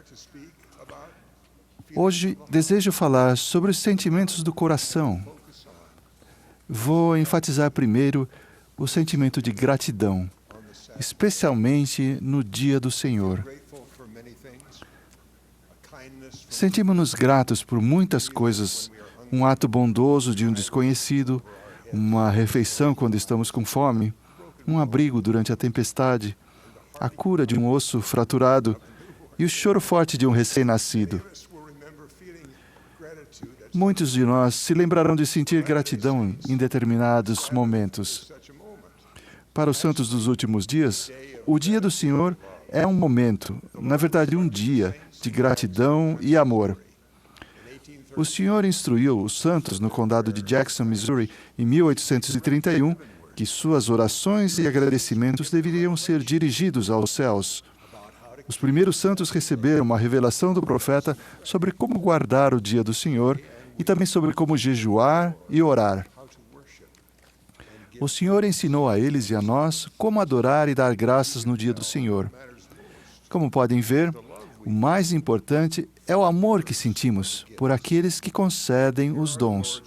Hoje desejo falar sobre os sentimentos do coração. Vou enfatizar primeiro o sentimento de gratidão, especialmente no dia do Senhor. Sentimos-nos gratos por muitas coisas, um ato bondoso de um desconhecido, uma refeição quando estamos com fome, um abrigo durante a tempestade, a cura de um osso fraturado e o choro forte de um recém-nascido. Muitos de nós se lembrarão de sentir gratidão em determinados momentos. Para os santos dos últimos dias, o dia do Senhor é um momento, na verdade um dia, de gratidão e amor. O Senhor instruiu os santos no condado de Jackson, Missouri, em 1831, que suas orações e agradecimentos deveriam ser dirigidos aos céus. Os primeiros santos receberam uma revelação do profeta sobre como guardar o dia do Senhor e também sobre como jejuar e orar. O Senhor ensinou a eles e a nós como adorar e dar graças no dia do Senhor. Como podem ver, o mais importante é o amor que sentimos por aqueles que concedem os dons.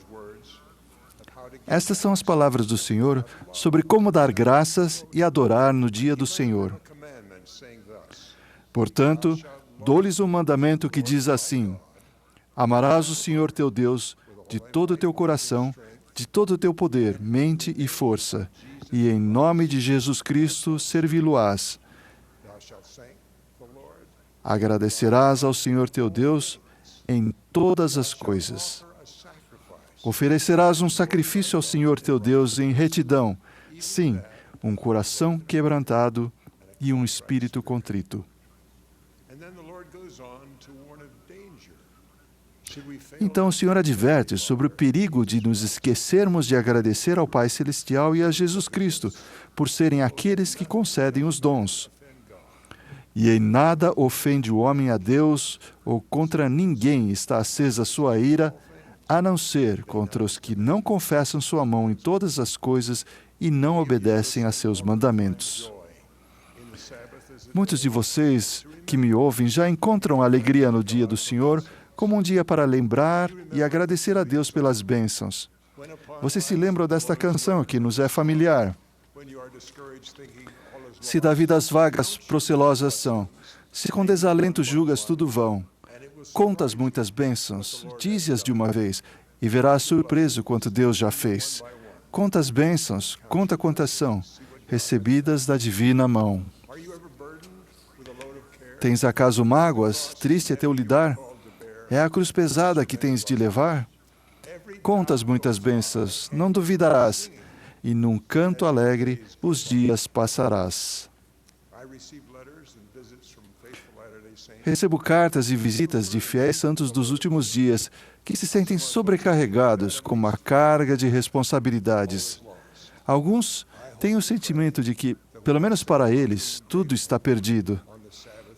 Estas são as palavras do Senhor sobre como dar graças e adorar no dia do Senhor. Portanto, dou-lhes um mandamento que diz assim: amarás o Senhor teu Deus de todo o teu coração, de todo o teu poder, mente e força, e em nome de Jesus Cristo servi-lo-ás. Agradecerás ao Senhor teu Deus em todas as coisas. Oferecerás um sacrifício ao Senhor teu Deus em retidão, sim, um coração quebrantado e um espírito contrito. Então o Senhor adverte sobre o perigo de nos esquecermos de agradecer ao Pai Celestial e a Jesus Cristo, por serem aqueles que concedem os dons. E em nada ofende o homem a Deus, ou contra ninguém está acesa sua ira, a não ser contra os que não confessam sua mão em todas as coisas e não obedecem a seus mandamentos. Muitos de vocês que me ouvem já encontram alegria no dia do Senhor como um dia para lembrar e agradecer a Deus pelas bênçãos. Vocês se lembram desta canção que nos é familiar? Se da vida as vagas procelosas são, se com desalento julgas tudo vão, contas muitas bênçãos, dize-as de uma vez, e verás surpreso quanto Deus já fez. Conta as bênçãos, conta quantas são, recebidas da divina mão. Tens acaso mágoas, triste é teu lidar? É a cruz pesada que tens de levar? Contas muitas bênçãos, não duvidarás, e num canto alegre os dias passarás. Recebo cartas e visitas de fiéis santos dos últimos dias que se sentem sobrecarregados com uma carga de responsabilidades. Alguns têm o sentimento de que, pelo menos para eles, tudo está perdido.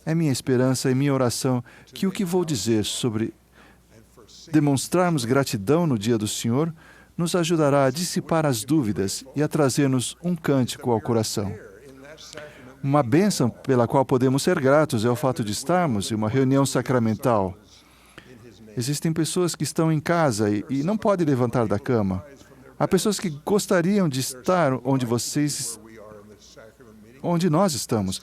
É minha esperança e minha oração que o que vou dizer sobre demonstrarmos gratidão no dia do Senhor nos ajudará a dissipar as dúvidas e a trazer-nos um cântico ao coração. Uma bênção pela qual podemos ser gratos é o fato de estarmos em uma reunião sacramental. Existem pessoas que estão em casa e não podem levantar da cama. Há pessoas que gostariam de estar onde nós estamos,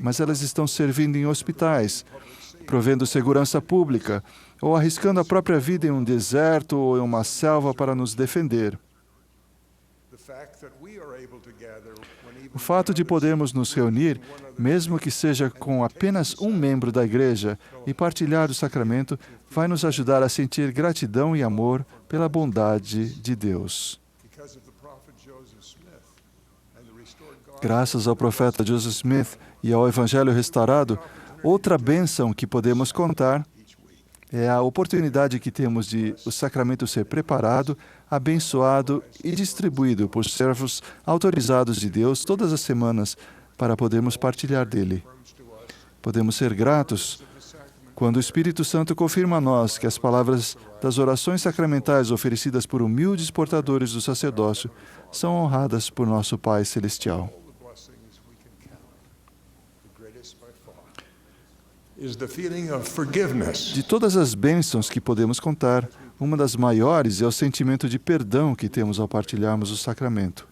mas elas estão servindo em hospitais, provendo segurança pública, ou arriscando a própria vida em um deserto ou em uma selva para nos defender. O fato de podermos nos reunir, mesmo que seja com apenas um membro da igreja, e partilhar o sacramento, vai nos ajudar a sentir gratidão e amor pela bondade de Deus. Graças ao profeta Joseph Smith e ao Evangelho restaurado, outra bênção que podemos contar é a oportunidade que temos de o sacramento ser preparado, abençoado e distribuído por servos autorizados de Deus todas as semanas para podermos partilhar dele. Podemos ser gratos quando o Espírito Santo confirma a nós que as palavras das orações sacramentais oferecidas por humildes portadores do sacerdócio são honradas por nosso Pai Celestial. De todas as bênçãos que podemos contar, uma das maiores é o sentimento de perdão que temos ao partilharmos o sacramento.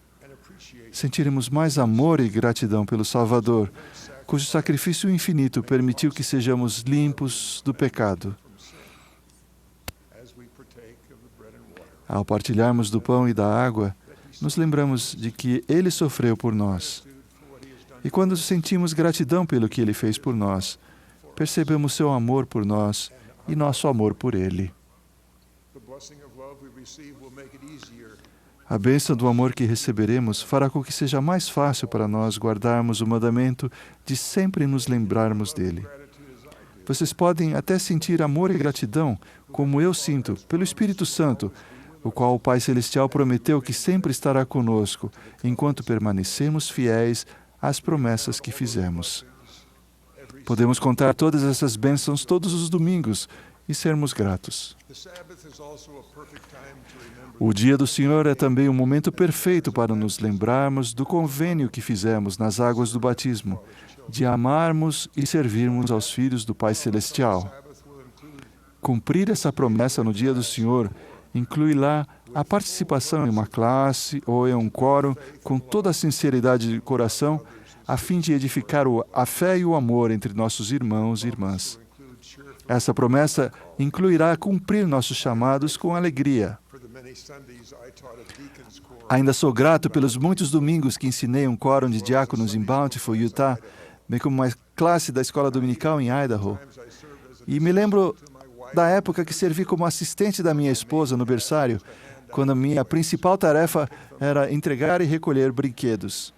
sentiremos mais amor e gratidão pelo Salvador, cujo sacrifício infinito permitiu que sejamos limpos do pecado. Ao partilharmos do pão e da água, nos lembramos de que Ele sofreu por nós. E quando sentimos gratidão pelo que Ele fez por nós, percebemos seu amor por nós e nosso amor por Ele. A bênção do amor que receberemos fará com que seja mais fácil para nós guardarmos o mandamento de sempre nos lembrarmos dele. Vocês podem até sentir amor e gratidão, como eu sinto, pelo Espírito Santo, o qual o Pai Celestial prometeu que sempre estará conosco, enquanto permanecermos fiéis às promessas que fizemos. Podemos contar todas essas bênçãos todos os domingos e sermos gratos. O dia do Senhor é também um momento perfeito para nos lembrarmos do convênio que fizemos nas águas do batismo, de amarmos e servirmos aos filhos do Pai Celestial. Cumprir essa promessa no dia do Senhor inclui lá a participação em uma classe ou em um quórum com toda a sinceridade de coração, a fim de edificar a fé e o amor entre nossos irmãos e irmãs. Essa promessa incluirá cumprir nossos chamados com alegria. Ainda sou grato pelos muitos domingos que ensinei um quórum de diáconos em Bountiful, Utah, bem como uma classe da escola dominical em Idaho. E me lembro da época que servi como assistente da minha esposa no berçário, quando a minha principal tarefa era entregar e recolher brinquedos.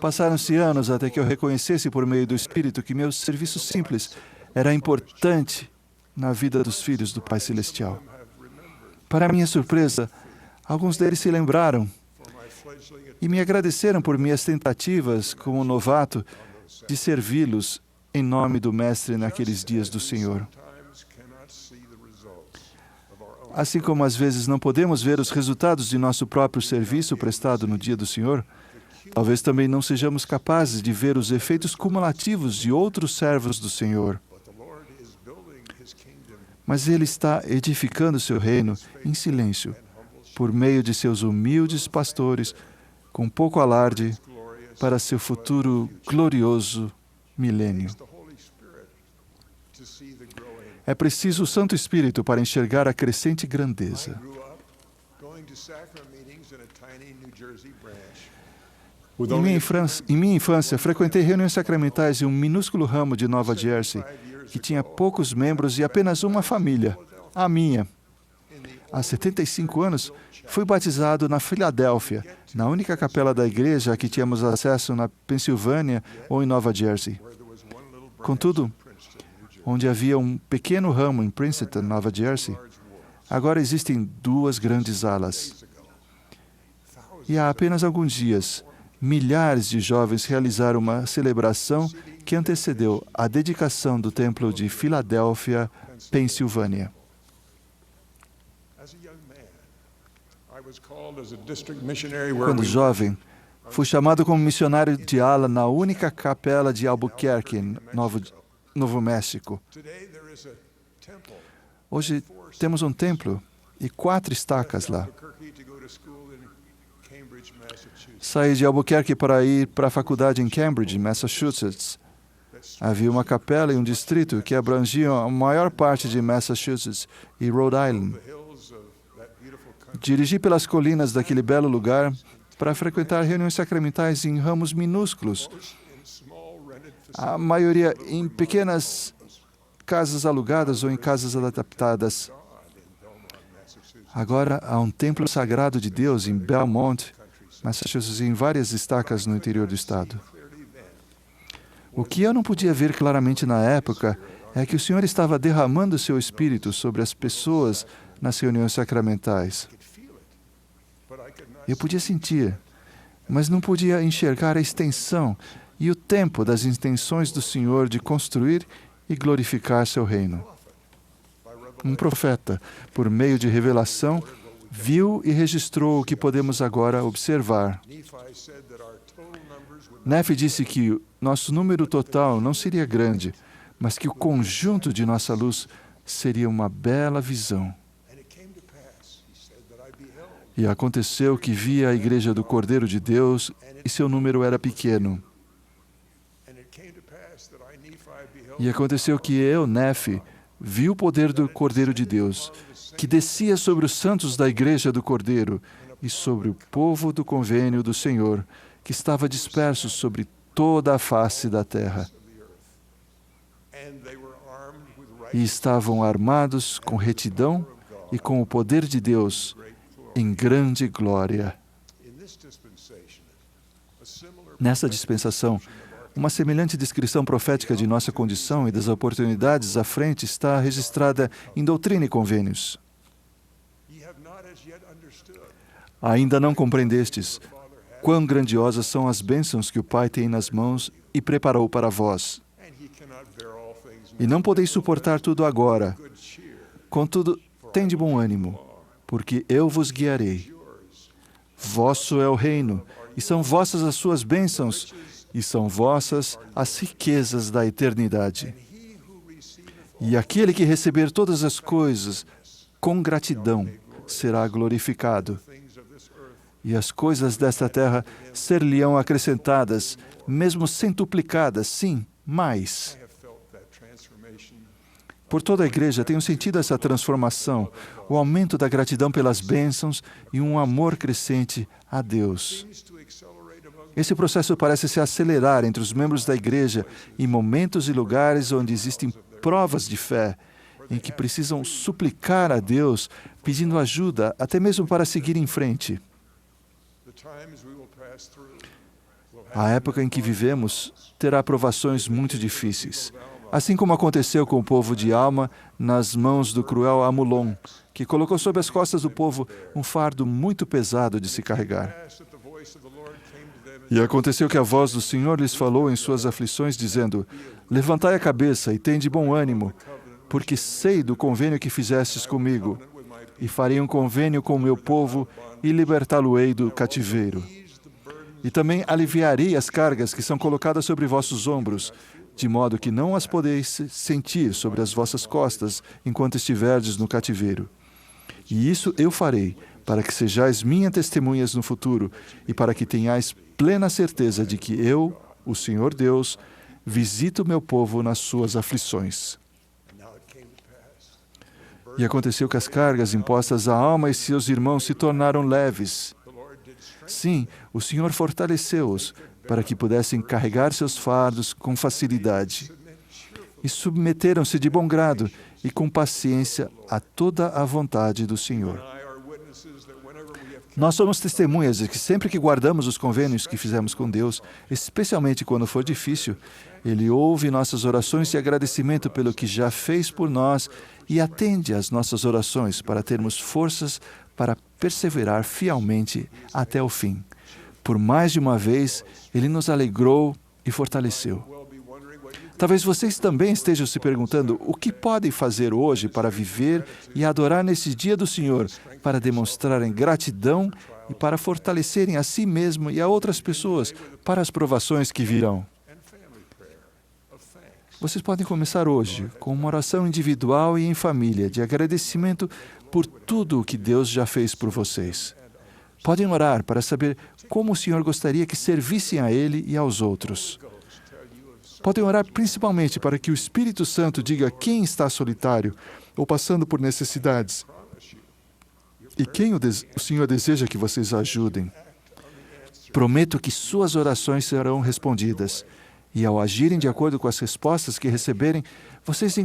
Passaram-se anos até que eu reconhecesse por meio do Espírito que meu serviço simples era importante na vida dos filhos do Pai Celestial. Para minha surpresa, alguns deles se lembraram e me agradeceram por minhas tentativas como novato de servi-los em nome do Mestre naqueles dias do Senhor. Assim como às vezes não podemos ver os resultados de nosso próprio serviço prestado no dia do Senhor, talvez também não sejamos capazes de ver os efeitos cumulativos de outros servos do Senhor. Mas Ele está edificando seu reino em silêncio, por meio de seus humildes pastores, com pouco alarde, para seu futuro glorioso milênio. É preciso o Santo Espírito para enxergar a crescente grandeza. Em minha infância, frequentei reuniões sacramentais em um minúsculo ramo de Nova Jersey, que tinha poucos membros e apenas uma família, a minha. Há 75 anos, fui batizado na Filadélfia, na única capela da igreja a que tínhamos acesso na Pensilvânia ou em Nova Jersey. Contudo, onde havia um pequeno ramo em Princeton, Nova Jersey, agora existem 2 grandes alas. E há apenas alguns dias, milhares de jovens realizaram uma celebração que antecedeu a dedicação do Templo de Filadélfia, Pensilvânia. Quando jovem, fui chamado como missionário de ala na única capela de Albuquerque, Novo México. Hoje temos um templo e 4 estacas lá. Saí de Albuquerque para ir para a faculdade em Cambridge, Massachusetts. Havia uma capela e um distrito que abrangiam a maior parte de Massachusetts e Rhode Island. Dirigi pelas colinas daquele belo lugar para frequentar reuniões sacramentais em ramos minúsculos, a maioria em pequenas casas alugadas ou em casas adaptadas. Agora há um templo sagrado de Deus em Belmont, Massachusetts, e em várias estacas no interior do estado. O que eu não podia ver claramente na época é que o Senhor estava derramando seu Espírito sobre as pessoas nas reuniões sacramentais. Eu podia sentir, mas não podia enxergar a extensão e o tempo das intenções do Senhor de construir e glorificar seu reino. Um profeta, por meio de revelação, viu e registrou o que podemos agora observar. Nefe disse que nosso número total não seria grande, mas que o conjunto de nossa luz seria uma bela visão. E aconteceu que via a igreja do Cordeiro de Deus, e seu número era pequeno. E aconteceu que eu, Nefe, vi o poder do Cordeiro de Deus, que descia sobre os santos da igreja do Cordeiro e sobre o povo do convênio do Senhor, que estava disperso sobre toda a face da terra. E estavam armados com retidão e com o poder de Deus, em grande glória. Nessa dispensação, uma semelhante descrição profética de nossa condição e das oportunidades à frente está registrada em Doutrina e Convênios. Ainda não compreendestes quão grandiosas são as bênçãos que o Pai tem nas mãos e preparou para vós. E não podeis suportar tudo agora. Contudo, tende bom ânimo, porque eu vos guiarei. Vosso é o reino, e são vossas as suas bênçãos, e são vossas as riquezas da eternidade. E aquele que receber todas as coisas com gratidão será glorificado. E as coisas desta terra ser-lhe-ão acrescentadas, mesmo centuplicadas, sim, mais. Por toda a igreja tenho sentido essa transformação, o aumento da gratidão pelas bênçãos e um amor crescente a Deus. Esse processo parece se acelerar entre os membros da igreja em momentos e lugares onde existem provas de fé, em que precisam suplicar a Deus, pedindo ajuda, até mesmo para seguir em frente. A época em que vivemos terá provações muito difíceis, assim como aconteceu com o povo de Alma nas mãos do cruel Amulon, que colocou sobre as costas do povo um fardo muito pesado de se carregar. E aconteceu que a voz do Senhor lhes falou em suas aflições, dizendo: levantai a cabeça e tende bom ânimo, porque sei do convênio que fizestes comigo, e farei um convênio com o meu povo e libertá-lo-ei do cativeiro. E também aliviarei as cargas que são colocadas sobre vossos ombros, de modo que não as podeis sentir sobre as vossas costas enquanto estiverdes no cativeiro. E isso eu farei, para que sejais minhas testemunhas no futuro, e para que tenhais plena certeza de que eu, o Senhor Deus, visito meu povo nas suas aflições. E aconteceu que as cargas impostas à Alma e seus irmãos se tornaram leves. Sim, o Senhor fortaleceu-os, para que pudessem carregar seus fardos com facilidade. E submeteram-se de bom grado e com paciência a toda a vontade do Senhor. Nós somos testemunhas de que sempre que guardamos os convênios que fizemos com Deus, especialmente quando for difícil, Ele ouve nossas orações de agradecimento pelo que já fez por nós e atende às nossas orações para termos forças para perseverar fielmente até o fim. Por mais de uma vez, Ele nos alegrou e fortaleceu. Talvez vocês também estejam se perguntando o que podem fazer hoje para viver e adorar nesse dia do Senhor, para demonstrarem gratidão e para fortalecerem a si mesmo e a outras pessoas para as provações que virão. Vocês podem começar hoje com uma oração individual e em família de agradecimento por tudo o que Deus já fez por vocês. Podem orar para saber como o Senhor gostaria que servissem a Ele e aos outros. Podem orar principalmente para que o Espírito Santo diga quem está solitário ou passando por necessidades e quem o Senhor deseja que vocês ajudem. Prometo que suas orações serão respondidas e, ao agirem de acordo com as respostas que receberem, vocês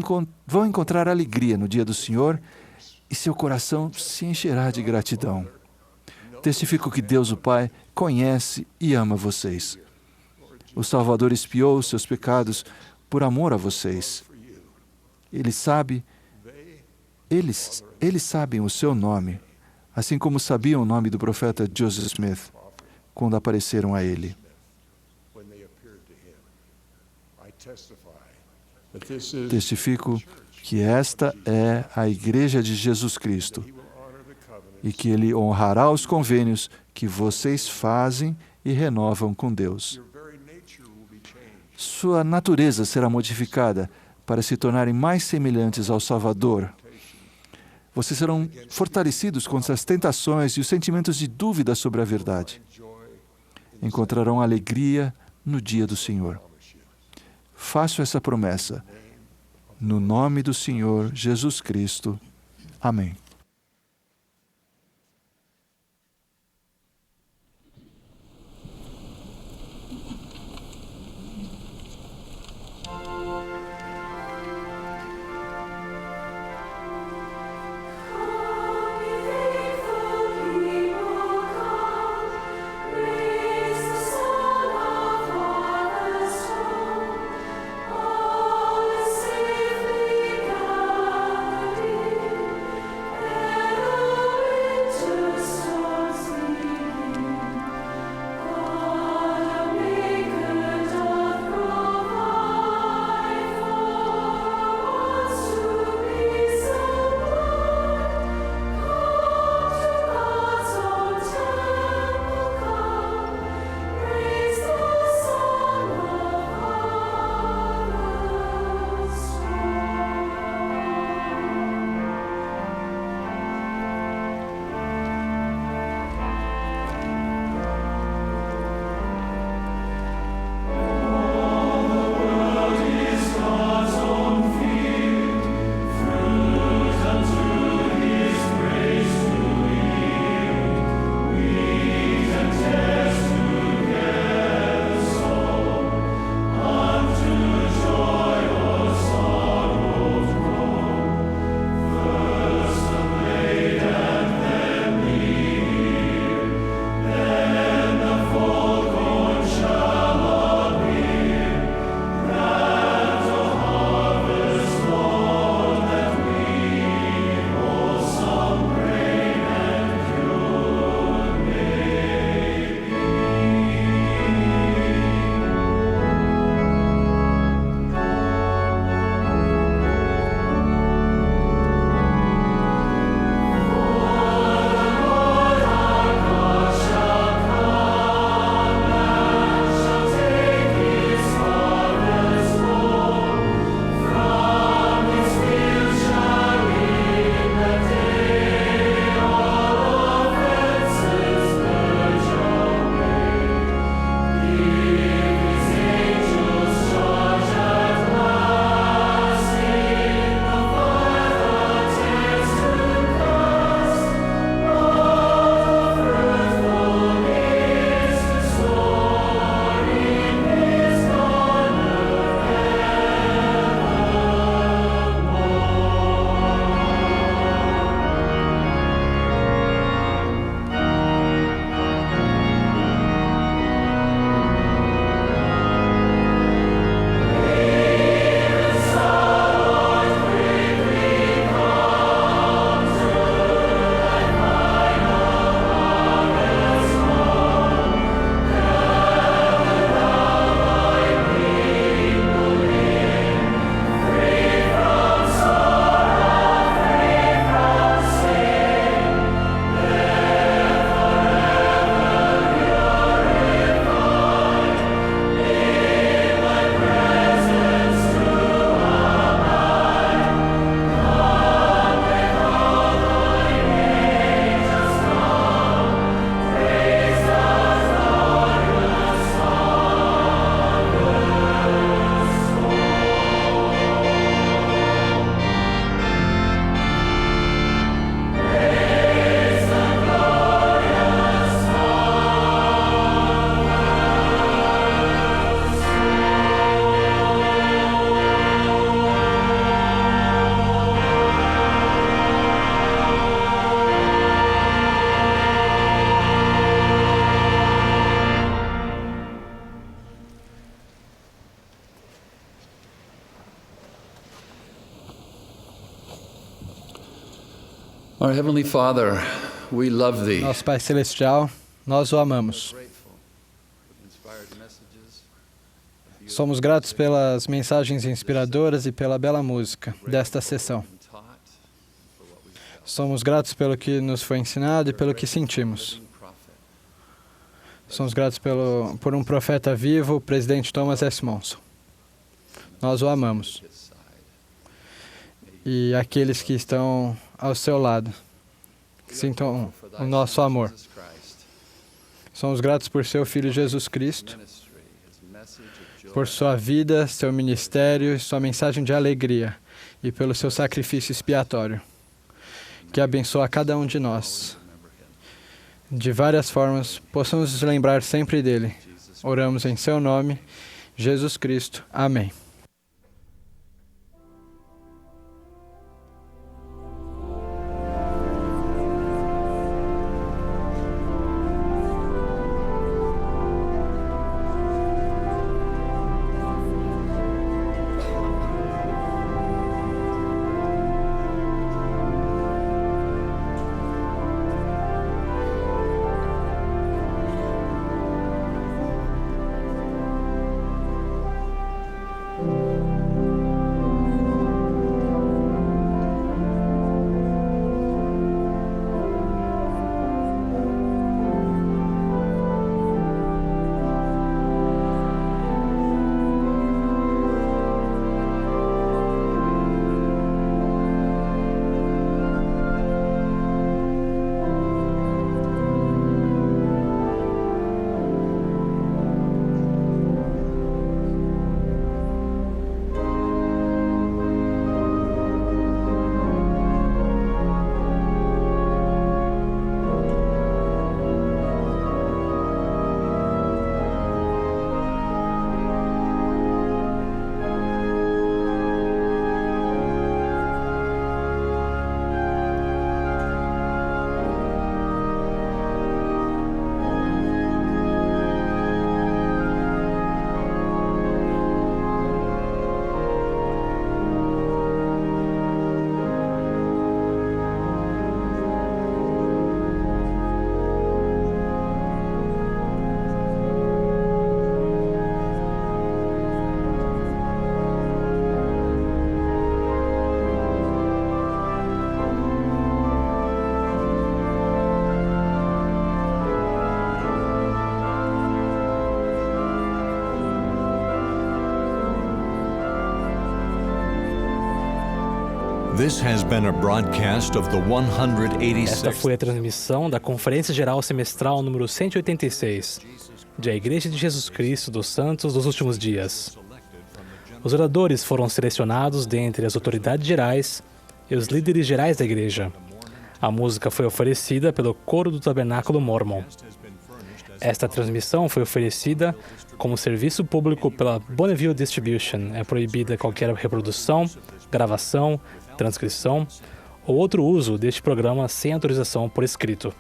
vão encontrar alegria no dia do Senhor e seu coração se encherá de gratidão. Testifico que Deus, o Pai, conhece e ama vocês. O Salvador expiou os seus pecados por amor a vocês. Eles sabem o seu nome, assim como sabiam o nome do profeta Joseph Smith, quando apareceram a ele. Testifico que esta é a Igreja de Jesus Cristo e que Ele honrará os convênios que vocês fazem e renovam com Deus. Sua natureza será modificada para se tornarem mais semelhantes ao Salvador. Vocês serão fortalecidos contra as tentações e os sentimentos de dúvida sobre a verdade. Encontrarão alegria no dia do Senhor. Faço essa promessa. No nome do Senhor Jesus Cristo. Amém. Our Heavenly Father, we love Thee. Nosso Pai Celestial, nós o amamos. Somos gratos pelas mensagens inspiradoras e pela bela música desta sessão. Somos gratos pelo que nos foi ensinado e pelo que sentimos. Somos gratos por um profeta vivo, o presidente Thomas S. Monson. Nós o amamos. E aqueles que estão ao seu lado, que sintam o nosso amor. Somos gratos por seu Filho Jesus Cristo, por sua vida, seu ministério e sua mensagem de alegria, e pelo seu sacrifício expiatório, que abençoa cada um de nós. De várias formas, possamos nos lembrar sempre dele. Oramos em seu nome, Jesus Cristo. Amém. This has been a broadcast of the 186th. Esta foi a transmissão da Conferência Geral Semestral número 186 de A Igreja de Jesus Cristo dos Santos dos Últimos Dias. Os oradores foram selecionados dentre as autoridades gerais e os líderes gerais da igreja. A música foi oferecida pelo Coro do Tabernáculo Mormon. Esta transmissão foi oferecida como serviço público pela Bonneville Distribution. É proibida qualquer reprodução, gravação, transcrição ou outro uso deste programa sem autorização por escrito.